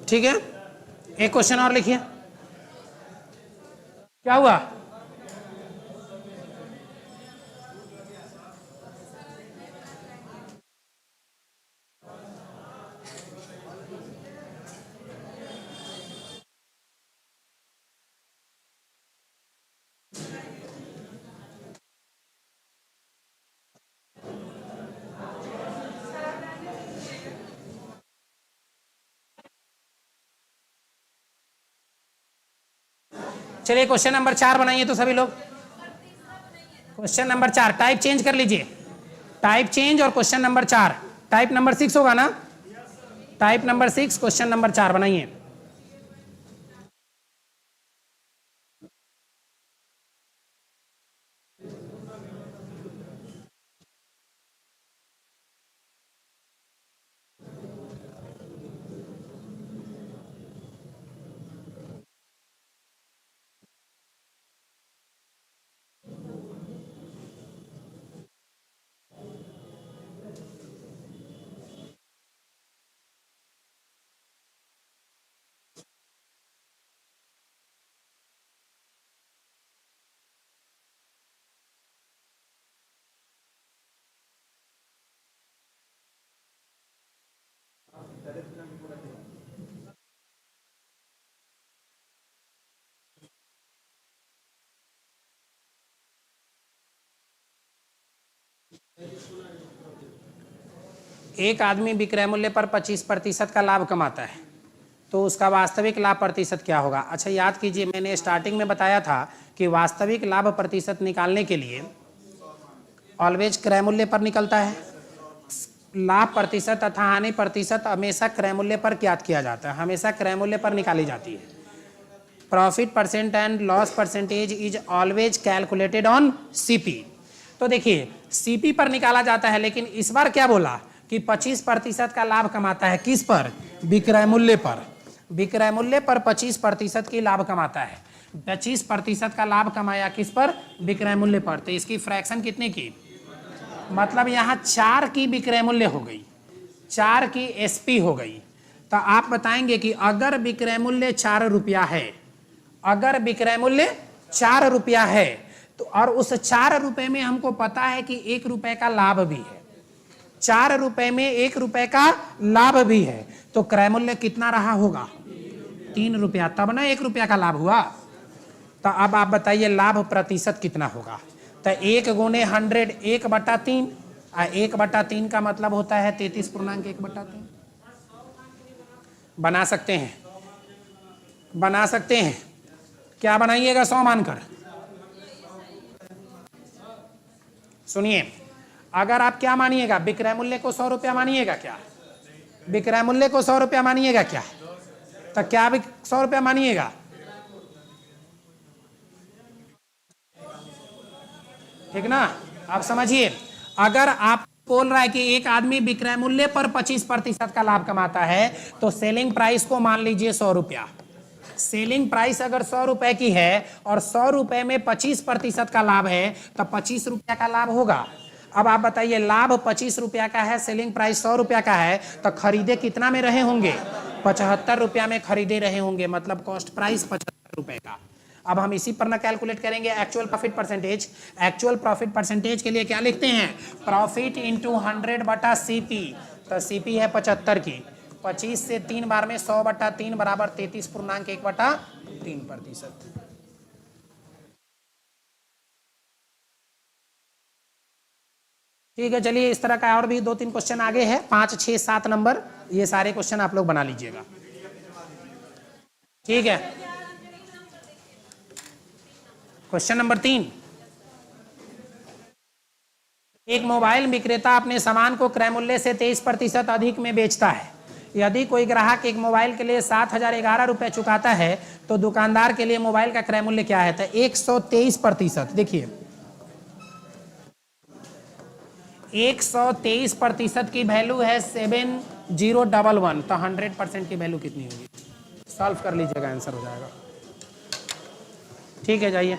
ठीक है, एक क्वेश्चन और लिखिए। क्या हुआ, चलिए क्वेश्चन नंबर 4 बनाइए तो सभी लोग। क्वेश्चन नंबर 4 टाइप चेंज कर लीजिए, टाइप चेंज और क्वेश्चन नंबर 4, टाइप नंबर 6 होगा ना, टाइप नंबर 6 क्वेश्चन नंबर 4 बनाइए। एक आदमी विक्रय मूल्य पर 25% का लाभ कमाता है, तो उसका वास्तविक लाभ प्रतिशत क्या होगा। अच्छा याद कीजिए, मैंने स्टार्टिंग में बताया था कि वास्तविक लाभ प्रतिशत निकालने के लिए ऑलवेज क्रय मूल्य पर निकलता है। लाभ प्रतिशत तथा हानि प्रतिशत हमेशा क्रय मूल्य पर ज्ञात किया जाता है, हमेशा क्रय मूल्य पर निकाली जाती है। Profit percent and loss percentage is always calculated on CP. तो देखिए सीपी पर निकाला जाता है, लेकिन इस बार क्या बोला कि 25% का लाभ कमाता है, किस पर, विक्रय मूल्य पर। विक्रय मूल्य पर 25% की लाभ कमाता है, 25% का लाभ कमाया किस पर, विक्रय मूल्य पर। तो इसकी फ्रैक्शन कितने की, मतलब यहाँ 4 की विक्रय मूल्य हो गई, 4 की एसपी हो गई। तो आप बताएंगे कि अगर विक्रय मूल्य 4 रुपया है, अगर विक्रय मूल्य 4 रुपया है, तो और उस 4 रुपए में हमको पता है कि 1 रुपए का लाभ भी है, 4 रुपए में 1 रुपए का लाभ भी है, तो क्रय मूल्य कितना रहा होगा, 3 रुपया, तब ना 1 रुपया का लाभ हुआ। तो अब आप बताइए लाभ प्रतिशत कितना होगा। तो 1 गुने 100 1/3, 1/3 का मतलब होता है 33.1/3। बना सकते हैं, बना सकते हैं, क्या बनाइएगा 100 मानकर। सुनिए, अगर आप क्या मानिएगा, विक्रय मूल्य को 100 रुपया मानिएगा क्या, विक्रय मूल्य को 100 रुपया मानिएगा क्या, तो क्या भी 100 रुपया मानिएगा, ठीक ना। आप समझिए, अगर आप बोल रहा है कि एक आदमी विक्रय मूल्य पर 25% का लाभ कमाता है, तो सेलिंग प्राइस को मान लीजिए 100 रुपया। सेलिंग प्राइस अगर 100 रुपए की है और 100 रुपए में 25% का लाभ है, तो 25 रुपया का लाभ होगा। अब आप बताइए लाभ 25 रुपया का है, सेलिंग प्राइस 100 रुपया का है, तो खरीदे कितना में रहे होंगे, 75 रुपया में खरीदे रहे होंगे, मतलब कॉस्ट प्राइस 75 रुपए का। अब हम इसी पर ना कैलकुलेट करेंगे actual profit percentage. Actual profit percentage के लिए क्या लिखते हैं, प्रॉफिट इंटू 100/सीपी। तो सीपी है 75 की, 25 से 3 बार में 100/3 बराबर 33.1/3%। ठीक है, चलिए इस तरह का और भी 2-3 क्वेश्चन आगे है, 5, 6, 7 नंबर, ये सारे क्वेश्चन आप लोग बना लीजिएगा। ठीक है, क्वेश्चन नंबर 3, एक मोबाइल विक्रेता अपने सामान को क्रय मूल्य से 23% अधिक में बेचता है। यदि कोई ग्राहक एक मोबाइल के लिए 7,011 रुपये चुकाता है, तो दुकानदार के लिए मोबाइल का क्रय मूल्य क्या है। तो 123%, देखिए 123% की वैल्यू है 7011, तो 100% की वैल्यू कितनी होगी, सॉल्व कर लीजिएगा, आंसर हो जाएगा। ठीक है, जाइए।